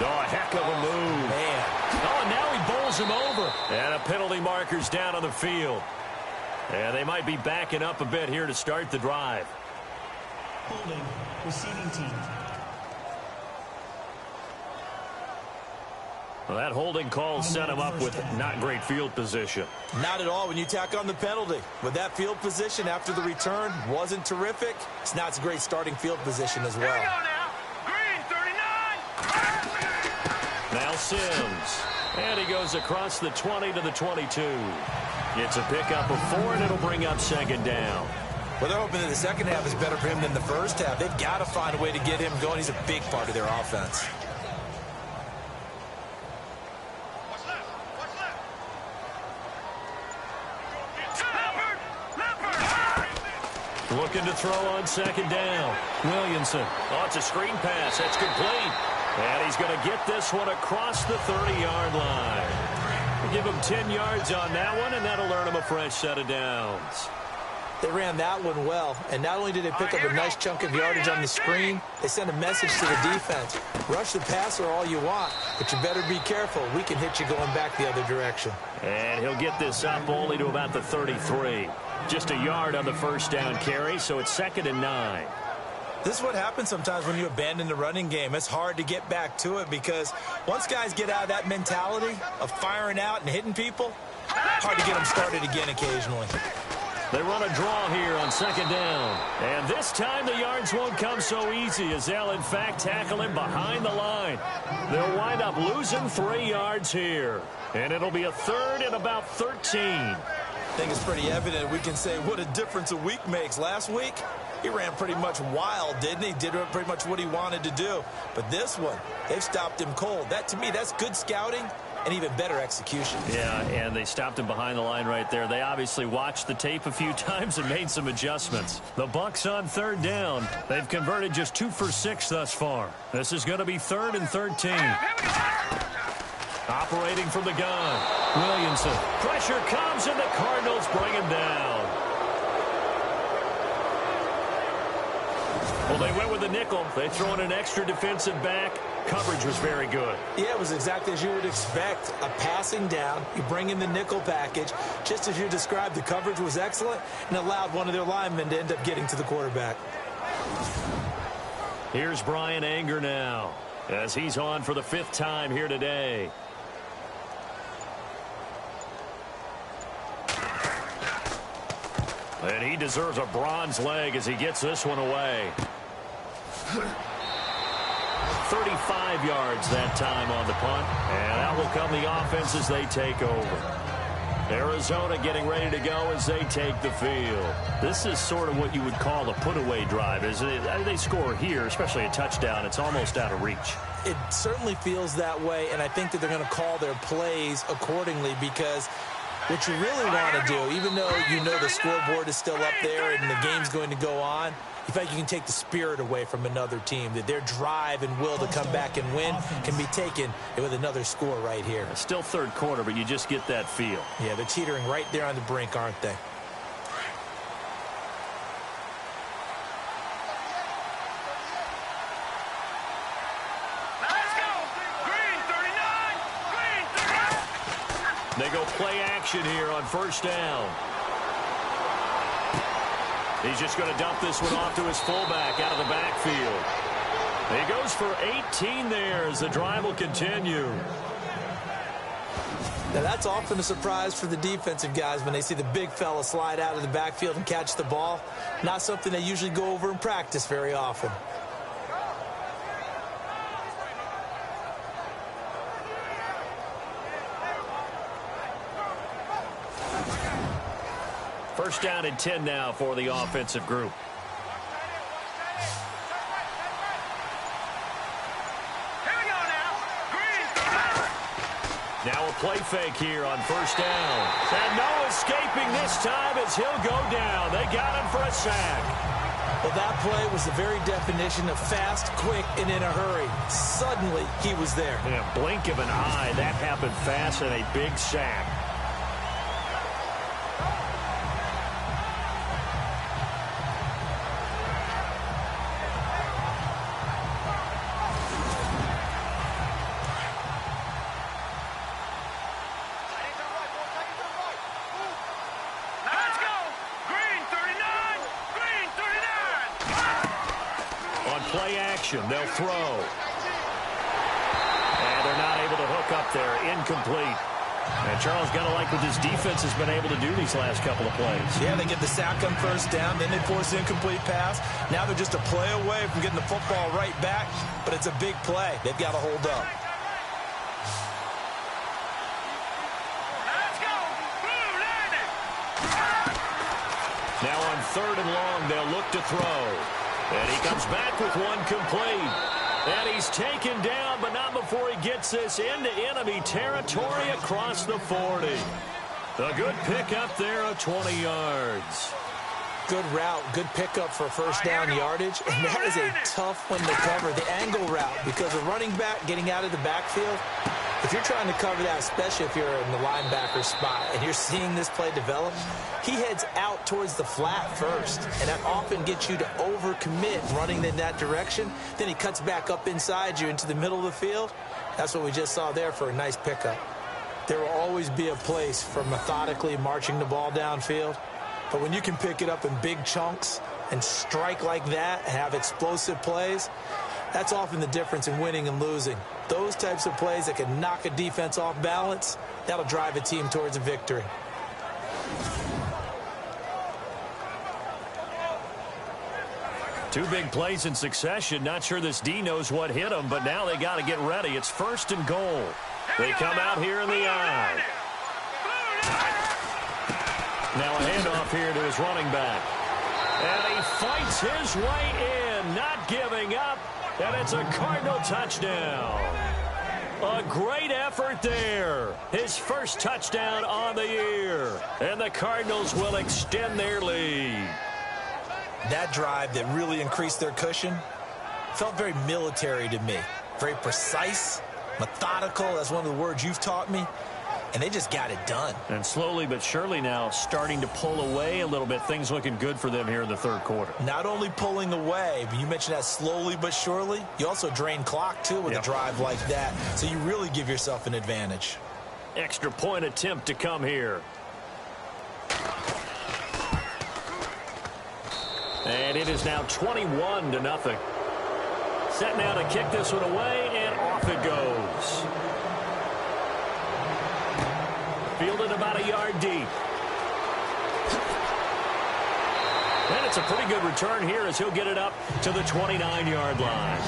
Oh, a heck of a move. Man. Oh, and now he bowls him over. And a penalty marker's down on the field. And they might be backing up a bit here to start the drive. Holding, receiving team. Well, that holding call set him up with not great field position. Not at all when you tack on the penalty. With that field position after the return wasn't terrific. It's not a great starting field position as well. Green 39. Now Sims. And he goes across the 20 to the 22. It's a pickup of 4, and it'll bring up 2nd down. Well, they're hoping that the second half is better for him than the first half. They've got to find a way to get him going. He's a big part of their offense. Looking to throw on 2nd down. Williamson. Oh, it's a screen pass. That's complete. And he's going to get this one across the 30-yard line. We'll give him 10 yards on that one, and that'll earn him a fresh set of downs. They ran that one well, and not only did they pick up a nice chunk of yardage on the screen, they sent a message to the defense. Rush the passer all you want, but you better be careful. We can hit you going back the other direction. And he'll get this up only to about the 33. Just a yard on the first down carry, so it's 2nd and 9. This is what happens sometimes when you abandon the running game. It's hard to get back to it because once guys get out of that mentality of firing out and hitting people, hard to get them started again occasionally. They run a draw here on 2nd down. And this time the yards won't come so easy as they'll, in fact, tackle him behind the line. They'll wind up losing 3 yards here. And it'll be a 3rd and about 13. I think it's pretty evident we can say what a difference a week makes. Last week, he ran pretty much wild, didn't he? Did pretty much what he wanted to do. But this one, they've stopped him cold. That, to me, that's good scouting and even better execution. Yeah, and they stopped him behind the line right there. They obviously watched the tape a few times and made some adjustments. The Bucs on third down. They've converted just 2 for 6 thus far. This is going to be 3rd and 13. Operating from the gun, Williamson. Pressure comes, and the Cardinals bring him down. Well, they went with a nickel. They throw in an extra defensive back. Coverage was very good. Yeah, it was exactly as you would expect. A passing down. You bring in the nickel package. Just as you described, the coverage was excellent and allowed one of their linemen to end up getting to the quarterback. Here's Brian Anger now as he's on for the 5th time here today. And he deserves a bronze leg as he gets this one away. 35 yards that time on the punt. And out will come the offense as they take over. Arizona getting ready to go as they take the field. This is sort of what you would call a put-away drive, isn't it? They score here, especially a touchdown. It's almost out of reach. It certainly feels that way, and I think that they're going to call their plays accordingly because what you really want to do, even though you know the scoreboard is still up there and the game's going to go on, in fact, you can take the spirit away from another team, that their drive and will to come back and win can be taken with another score right here. It's still third quarter, but you just get that feel. Yeah, they're teetering right there on the brink, aren't they? Let's go. Green 39. Green 39. They go play action here on first down. He's just going to dump this one off to his fullback out of the backfield. He goes for 18 there as the drive will continue. Now, that's often a surprise for the defensive guys when they see the big fella slide out of the backfield and catch the ball. Not something they usually go over in practice very often. First down and 10 now for the offensive group. Here we go now. Green. Now a play fake here on first down. And no escaping this time as he'll go down. They got him for a sack. Well, that play was the very definition of fast, quick, and in a hurry. Suddenly, he was there. In a blink of an eye, that happened fast and a big sack. Let's go. Green 39. Green 39. On play action, they'll throw. And they're not able to hook up there. Incomplete. And Charles got to like what this defense has been able to do these last couple of plays. Yeah, they get the sack on first down, then they force an incomplete pass. Now they're just a play away from getting the football right back, but it's a big play. They've got to hold up. Let's go. Blue landed. Now on third and long, they'll look to throw. And he comes back with one complete. And he's taken down, but not before he gets this into enemy territory across the 40. A good pickup there of 20 yards. Good route, good pickup for first down yardage, and that is a tough one to cover, the angle route, because a running back getting out of the backfield, if you're trying to cover that, especially if you're in the linebacker spot and you're seeing this play develop, he heads out towards the flat first, and that often gets you to overcommit running in that direction. Then he cuts back up inside you into the middle of the field. That's what we just saw there for a nice pickup. There will always be a place for methodically marching the ball downfield, but when you can pick it up in big chunks and strike like that and have explosive plays, that's often the difference in winning and losing. Those types of plays that can knock a defense off balance, that'll drive a team towards a victory. Two big plays in succession. Not sure this D knows what hit him, but now they got to get ready. It's first and goal. They come out here in the eye. Now a handoff here to his running back. And he fights his way in, not giving up. And it's a Cardinal touchdown. A great effort there. His first touchdown on the year. And the Cardinals will extend their lead. That drive that really increased their cushion felt very military to me. Very precise, methodical. That's one of the words you've taught me. And they just got it done. And slowly but surely now starting to pull away a little bit. Things looking good for them here in the third quarter. Not only pulling away, but you mentioned that slowly but surely. You also drain clock, too, with a drive like that. So you really give yourself an advantage. Extra point attempt to come here. And it is now 21-0. Set now to kick this one away, and off it goes. Fielded about a yard deep. And it's a pretty good return here as he'll get it up to the 29-yard line.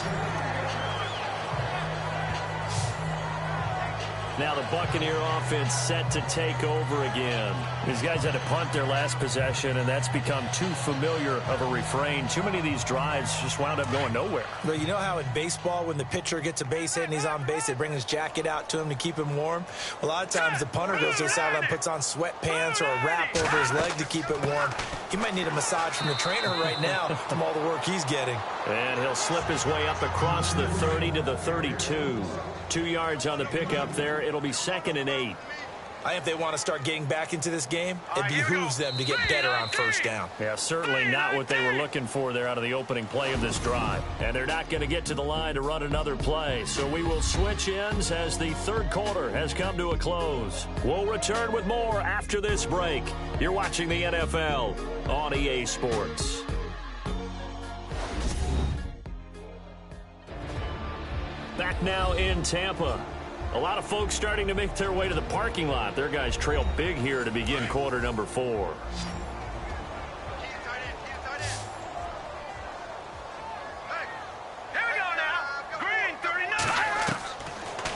Now the Buccaneer offense set to take over again. These guys had to punt their last possession, and that's become too familiar of a refrain. Too many of these drives just wound up going nowhere. But you know how in baseball, when the pitcher gets a base hit and he's on base, they bring his jacket out to him to keep him warm? A lot of times the punter goes to the sideline, puts on sweatpants or a wrap over his leg to keep it warm. He might need a massage from the trainer right now from all the work he's getting. And he'll slip his way up across the 30 to the 32. 2 yards on the pickup there. It'll be 2nd and 8. I think if they want to start getting back into this game, it behooves them to get better on first down. Yeah, certainly not what they were looking for there out of the opening play of this drive. And they're not going to get to the line to run another play. So we will switch ends as the third quarter has come to a close. We'll return with more after this break. You're watching the NFL on EA Sports. Back now in Tampa. A lot of folks starting to make their way to the parking lot. Their guys trail big here to begin quarter number 4.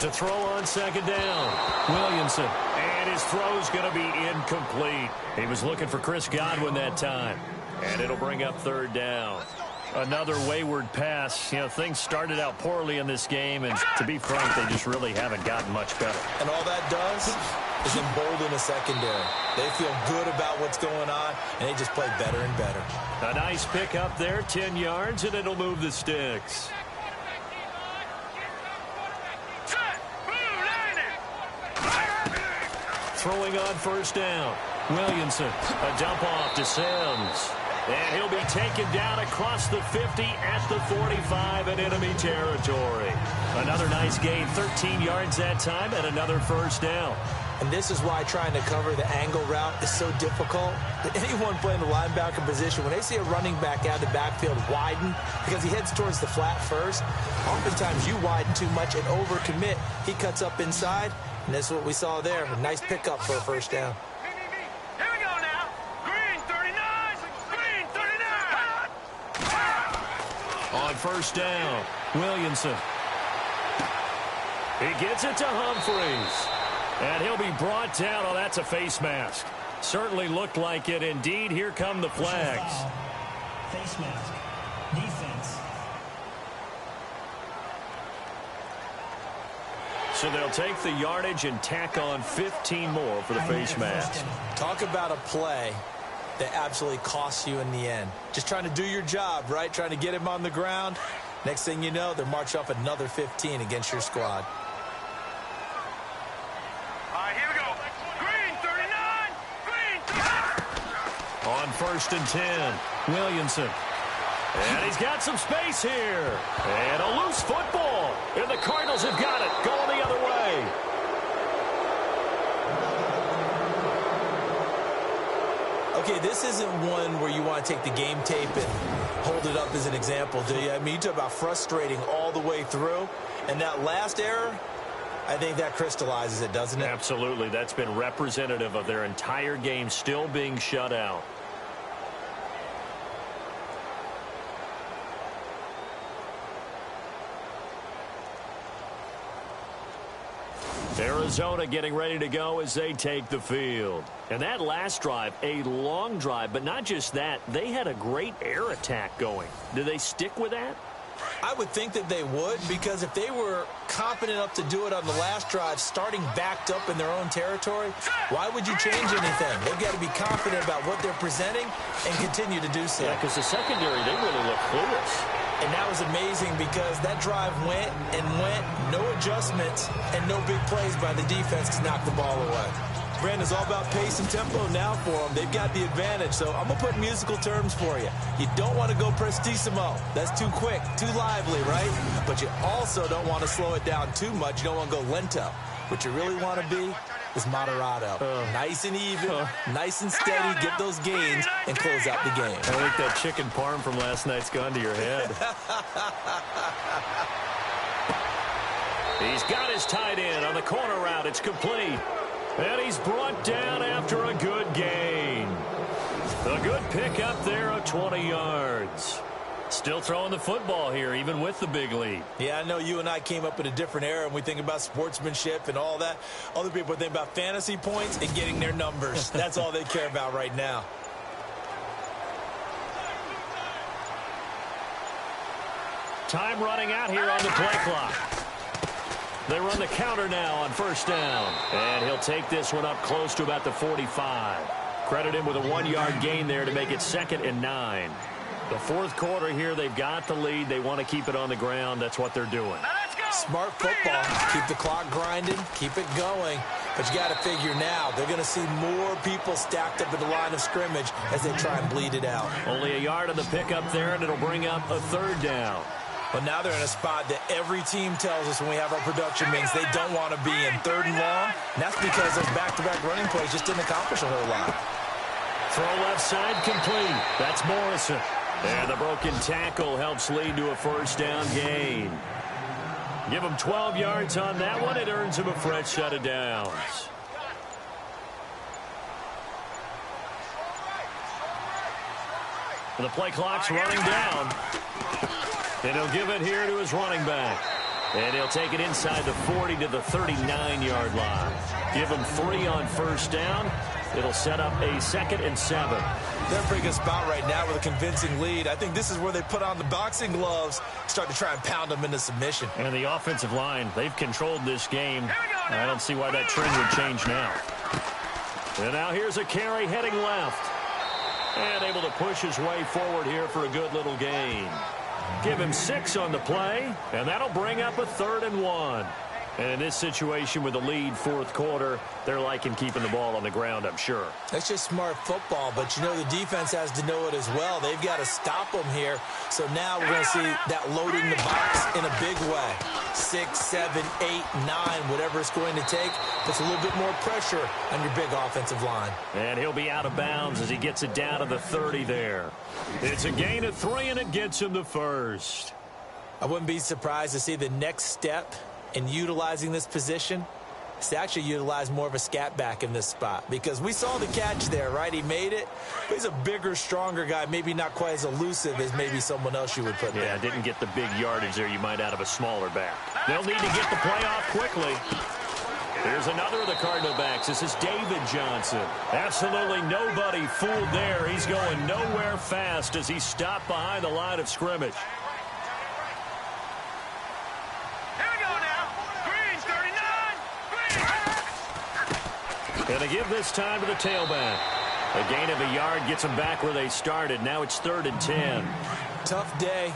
To throw on 2nd down, Williamson. And his throw's going to be incomplete. He was looking for Chris Godwin that time. And it'll bring up 3rd down. Another wayward pass. You know, things started out poorly in this game, and to be frank, they just really haven't gotten much better. And all that does is embolden the secondary. They feel good about what's going on, and they just play better and better. A nice pick up there, 10 yards, and it'll move the sticks. Throwing on 1st down. Williamson, a dump off to Sims. And he'll be taken down across the 50 at the 45 in enemy territory. Another nice gain, 13 yards that time, and another 1st down. And this is why trying to cover the angle route is so difficult. Anyone playing the linebacker position, when they see a running back out of the backfield widen, because he heads towards the flat first, oftentimes you widen too much and overcommit. He cuts up inside, and that's what we saw there. A nice pickup for a 1st down. On 1st down, Williamson. He gets it to Humphreys. And he'll be brought down. Oh, that's a face mask. Certainly looked like it. Indeed, here come the flags. Face mask. Defense. So they'll take the yardage and tack on 15 more for the face mask. Talk about a play that absolutely costs you in the end. Just trying to do your job, right? Trying to get him on the ground. Next thing you know, they're march off another 15 against your squad. All right, here we go. Green 39. Green 39. On 1st and 10, Williamson. And he's got some space here. And a loose football. And the Cardinals have got it. Going the other way. Okay, this isn't one where you want to take the game tape and hold it up as an example, do you? I mean, you talk about frustrating all the way through. And that last error, I think that crystallizes it, doesn't it? Absolutely. That's been representative of their entire game still being shut out. Arizona getting ready to go as they take the field. And that last drive, a long drive, but not just that. They had a great air attack going. Do they stick with that? I would think that they would, because if they were confident enough to do it on the last drive, starting backed up in their own territory, why would you change anything? They've got to be confident about what they're presenting and continue to do so. Yeah, because the secondary, they really look clueless. And that was amazing because that drive went and went, no adjustments, and no big plays by the defense to knock the ball away. Brandon's all about pace and tempo now for them. They've got the advantage, so I'm going to put musical terms for you. You don't want to go prestissimo. That's too quick, too lively, right? But you also don't want to slow it down too much. You don't want to go lento. What you really want to be is moderato. Nice and even, nice and steady, get those gains, and close out the game. I think that chicken parm from last night's gone to your head. He's got his tight end on the corner route. It's complete. And he's brought down after a good gain. A good pick up there of 20 yards. Still throwing the football here, even with the big lead. Yeah, I know you and I came up in a different era, and we think about sportsmanship and all that. Other people think about fantasy points and getting their numbers. That's all they care about right now. Time running out here on the play clock. They run the counter now on first down. And he'll take this one up close to about the 45. Credit him with a 1-yard gain there to make it 2nd and 9. The fourth quarter here, they've got the lead. They want to keep it on the ground. That's what they're doing. Smart football. Keep the clock grinding. Keep it going. But you got to figure now, they're going to see more people stacked up at the line of scrimmage as they try and bleed it out. Only a yard on the pickup there, and it'll bring up a 3rd down. But now they're in a spot that every team tells us when we have our production meetings they don't want to be in, 3rd and long. And that's because those back-to-back running plays just didn't accomplish a whole lot. Throw left side complete. That's Morrison. And the broken tackle helps lead to a 1st down gain. Give him 12 yards on that one. It earns him a fresh set of downs. The play clock's running down. And he'll give it here to his running back. And he'll take it inside the 40 to the 39-yard line. Give him 3 on 1st down. It'll set up a 2nd and 7. They're in a pretty good spot right now with a convincing lead. I think this is where they put on the boxing gloves, start to try and pound them into submission. And the offensive line, they've controlled this game. I don't see why that trend would change now. And now here's a carry heading left. And able to push his way forward here for a good little gain. Give him 6 on the play, and that'll bring up a 3rd and 1. And in this situation with the lead, 4th quarter, they're liking keeping the ball on the ground, I'm sure. That's just smart football, but you know the defense has to know it as well. They've got to stop them here. So now we're going to see that loading the box in a big way. 6, 7, 8, 9, whatever it's going to take, puts a little bit more pressure on your big offensive line. And he'll be out of bounds as he gets it down to the 30 there. It's a gain of 3, and it gets him the 1st. I wouldn't be surprised to see the next step in utilizing this position is to actually utilize more of a scat back in this spot, because we saw the catch there, right? He made it. But he's a bigger, stronger guy, maybe not quite as elusive as maybe someone else you would put there. Yeah, didn't get the big yardage there you might out of a smaller back. They'll need to get the play off quickly. Here's another of the Cardinal backs. This is David Johnson. Absolutely nobody fooled there. He's going nowhere fast as he stopped behind the line of scrimmage. Going to give this time to the tailback. A gain of a yard gets them back where they started. Now it's 3rd and 10. Tough day,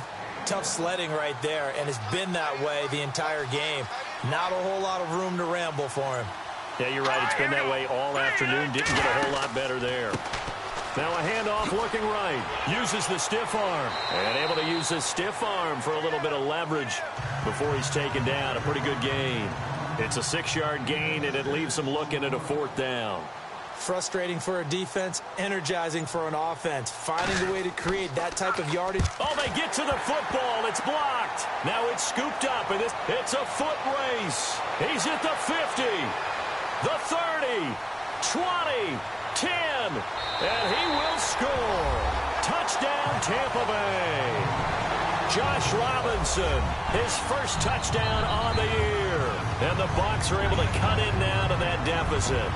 tough sledding right there, and it's been that way the entire game. Not a whole lot of room to ramble for him. Yeah, you're right. It's been that way all afternoon. Didn't get a whole lot better there. Now a handoff looking right. Uses the stiff arm. And able to use his stiff arm for a little bit of leverage before he's taken down. A pretty good gain. It's a 6-yard gain, and it leaves them looking at a 4th down. Frustrating for a defense, energizing for an offense. Finding a way to create that type of yardage. Oh, they get to the football. It's blocked. Now it's scooped up, and it's a foot race. He's at the 50, the 30, 20, 10, and he will score. Touchdown, Tampa Bay. Josh Robinson, his first touchdown on the year. And the Bucs are able to cut in now to that deficit.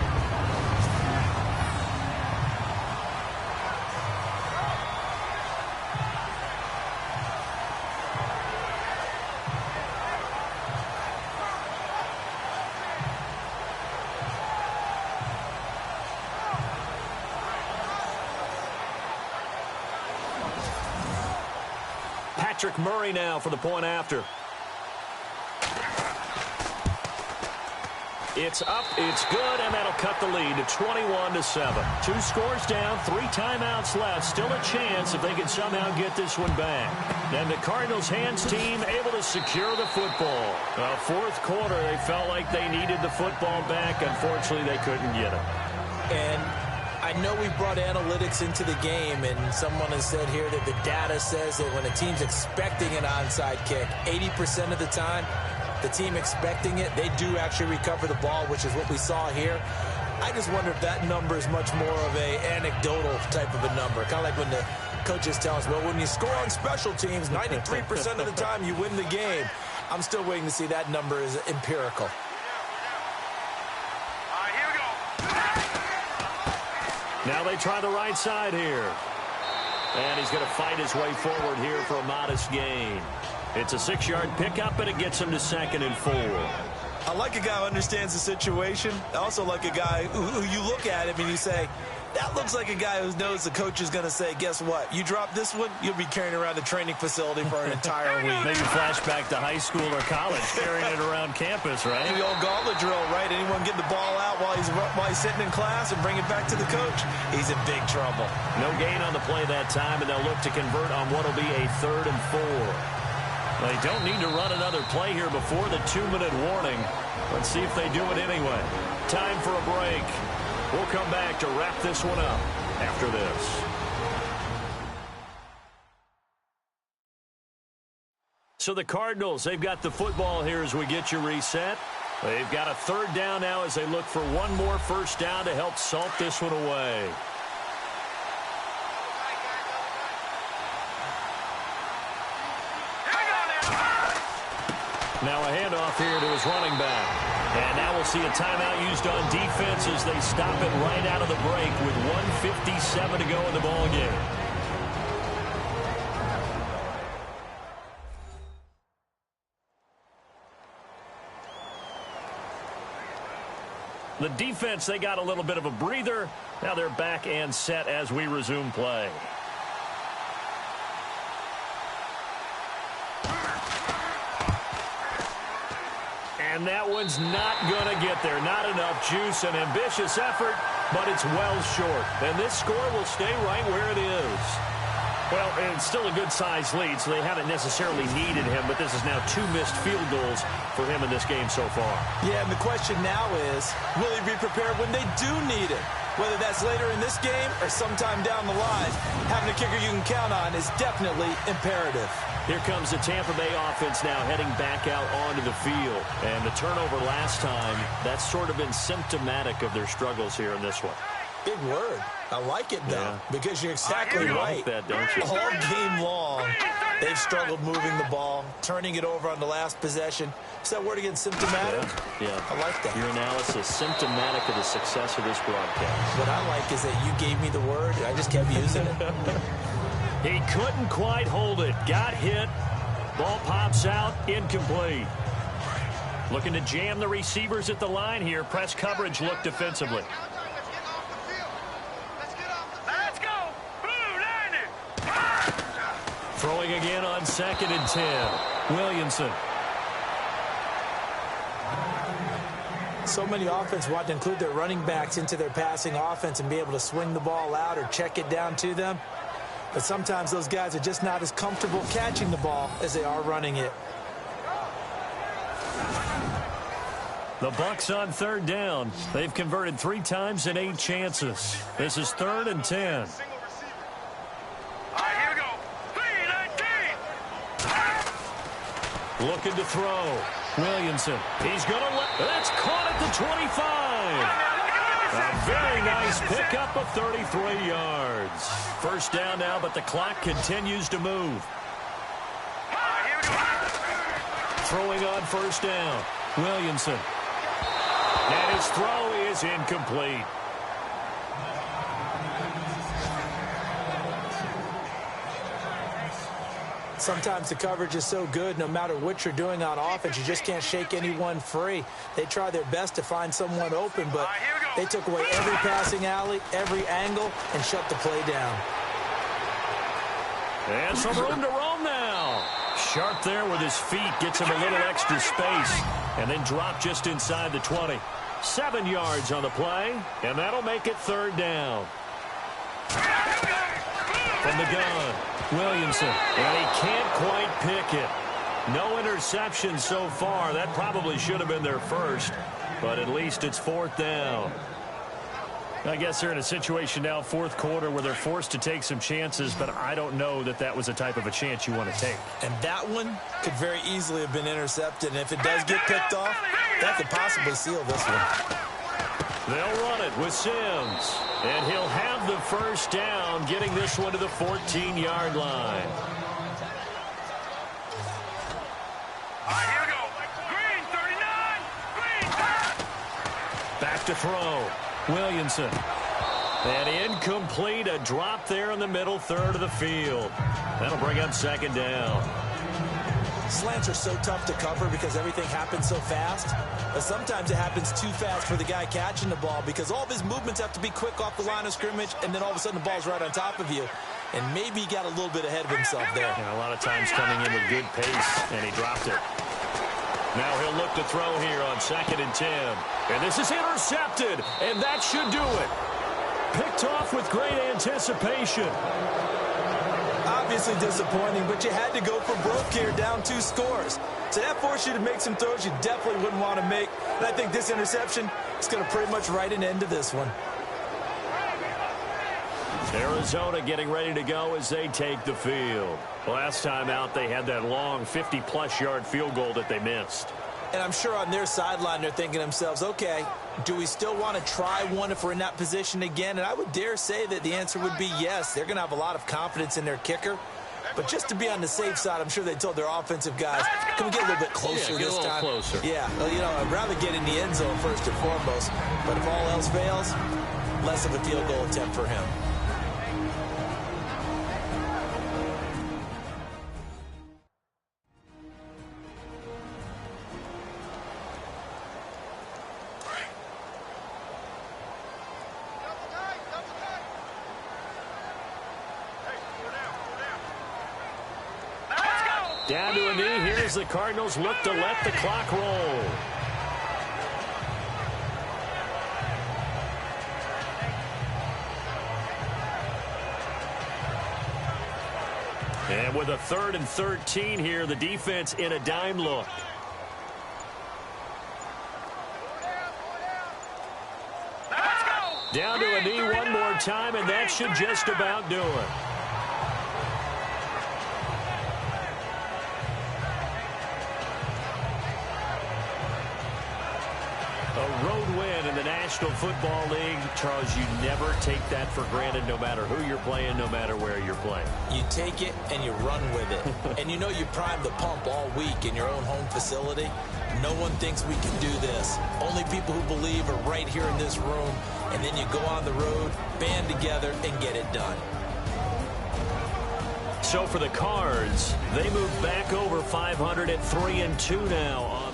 Patrick Murray now for the point after. It's up, it's good, and that'll cut the lead to 21-7. 2 scores down, 3 timeouts left. Still a chance if they can somehow get this one back. And the Cardinals' hands team able to secure the football. Fourth quarter, they felt like they needed the football back. Unfortunately, they couldn't get it. And I know we brought analytics into the game, and someone has said here that the data says that when a team's expecting an onside kick, 80% of the time, the team expecting it, they do actually recover the ball, which is what we saw here. I just wonder if that number is much more of a anecdotal type of a number. Kind of like when the coaches tell us, well, when you score on special teams, 93% of the time you win the game. I'm still waiting to see that number is empirical. All right, here we go. Now they try the right side here. And he's going to fight his way forward here for a modest gain. It's a 6-yard pickup, and it gets him to 2nd and 4. I like a guy who understands the situation. I also like a guy who you look at him and you say, that looks like a guy who knows the coach is going to say, guess what? You drop this one, you'll be carrying around the training facility for an entire week. Maybe flashback to high school or college, carrying it around campus, right? The old gauntlet drill, right? Anyone get the ball out while he's sitting in class and bring it back to the coach? He's in big trouble. No gain on the play that time, and they'll look to convert on what will be a 3rd and 4. They don't need to run another play here before the 2-minute warning. Let's see if they do it anyway. Time for a break. We'll come back to wrap this one up after this. So the Cardinals, they've got the football here as we get you reset. They've got a 3rd down now as they look for one more first down to help salt this one away. Now a handoff here to his running back. And now we'll see a timeout used on defense as they stop it right out of the break with 1:57 to go in the ball game. The defense, they got a little bit of a breather. Now they're back and set as we resume play. And that one's not going to get there. Not enough juice. An ambitious effort, but it's well short. And this score will stay right where it is. Well, it's still a good-sized lead, so they haven't necessarily needed him, but this is now 2 missed field goals for him in this game so far. Yeah, and the question now is, will he be prepared when they do need it? Whether that's later in this game or sometime down the line, having a kicker you can count on is definitely imperative. Here comes the Tampa Bay offense now heading back out onto the field. And the turnover last time, that's sort of been symptomatic of their struggles here in this one. Big word. I like it, though, because you're exactly right. You like that, don't you? All game long, they've struggled moving the ball, turning it over on the last possession. Is that word again, symptomatic? Yeah. I like that. Your analysis, symptomatic of the success of this broadcast. What I like is that you gave me the word, and I just kept using it. He couldn't quite hold it. Got hit. Ball pops out. Incomplete. Looking to jam the receivers at the line here. Press coverage look defensively. Let's go. Blue Lightning. Throwing again on 2nd and 10. Williamson. So many offense want to include their running backs into their passing offense and be able to swing the ball out or check it down to them. But sometimes those guys are just not as comfortable catching the ball as they are running it. The Bucs on 3rd down. They've converted 3 times in 8 chances. This is 3rd and 10. All right, here we go. 3-19. Looking to throw. Williamson. He's going to let... That's caught at the 25. A very nice pickup of 33 yards. First down now, but the clock continues to move. Throwing on 1st down. Williamson. And his throw is incomplete. Sometimes the coverage is so good, no matter what you're doing on offense, you just can't shake anyone free. They try their best to find someone open, but they took away every passing alley, every angle, and shut the play down. And some room to roam now. Sharp there with his feet, gets him a little extra space, and then drop just inside the 20. 7 yards on the play, and that'll make it third down. From the gun, Williamson, and he can't quite pick it. No interception so far. That probably should have been their first, but at least it's fourth down. I guess they're in a situation now, fourth quarter, where they're forced to take some chances, but I don't know that that was the type of a chance you want to take. And that one could very easily have been intercepted, and if it does get picked off, that could possibly seal this one. They'll run it with Sims, and he'll have the first down, getting this one to the 14-yard line. All right, here we go. Green, 39. Green. Back to throw. Williamson. And incomplete, a drop there in the middle third of the field. That'll bring up second down. Slants are so tough to cover because everything happens so fast. But sometimes it happens too fast for the guy catching the ball because all of his movements have to be quick off the line of scrimmage, and then all of a sudden the ball's right on top of you. And maybe he got a little bit ahead of himself there. Yeah, a lot of times coming in with good pace, and he dropped it. Now he'll look to throw here on 2nd and 10. And this is intercepted, and that should do it. Picked off with great anticipation. Obviously disappointing, but you had to go for broke here, down 2 scores. So that forced you to make some throws you definitely wouldn't want to make. And I think this interception is going to pretty much write an end to this one. Arizona getting ready to go as they take the field. Last time out, they had that long 50-plus yard field goal that they missed. And I'm sure on their sideline they're thinking to themselves, okay, do we still want to try one if we're in that position again? And I would dare say that the answer would be yes. They're going to have a lot of confidence in their kicker. But just to be on the safe side, I'm sure they told their offensive guys, can we get a little bit closer this time? Closer. Yeah, well, you know, I'd rather get in the end zone first and foremost. But if all else fails, less of a field goal attempt for him. Down to a knee here as the Cardinals look to let the clock roll. And with a 3rd and 13 here, the defense in a dime look. Down to a knee one more time, and that should just about do it. A road win in the National Football League. Charles, you never take that for granted no matter who you're playing, no matter where you're playing. You take it and you run with it. And you know you primed the pump all week in your own home facility. No one thinks we can do this. Only people who believe are right here in this room. And then you go on the road, band together, and get it done. So for the Cards, they move back over 500 at 3-2 now.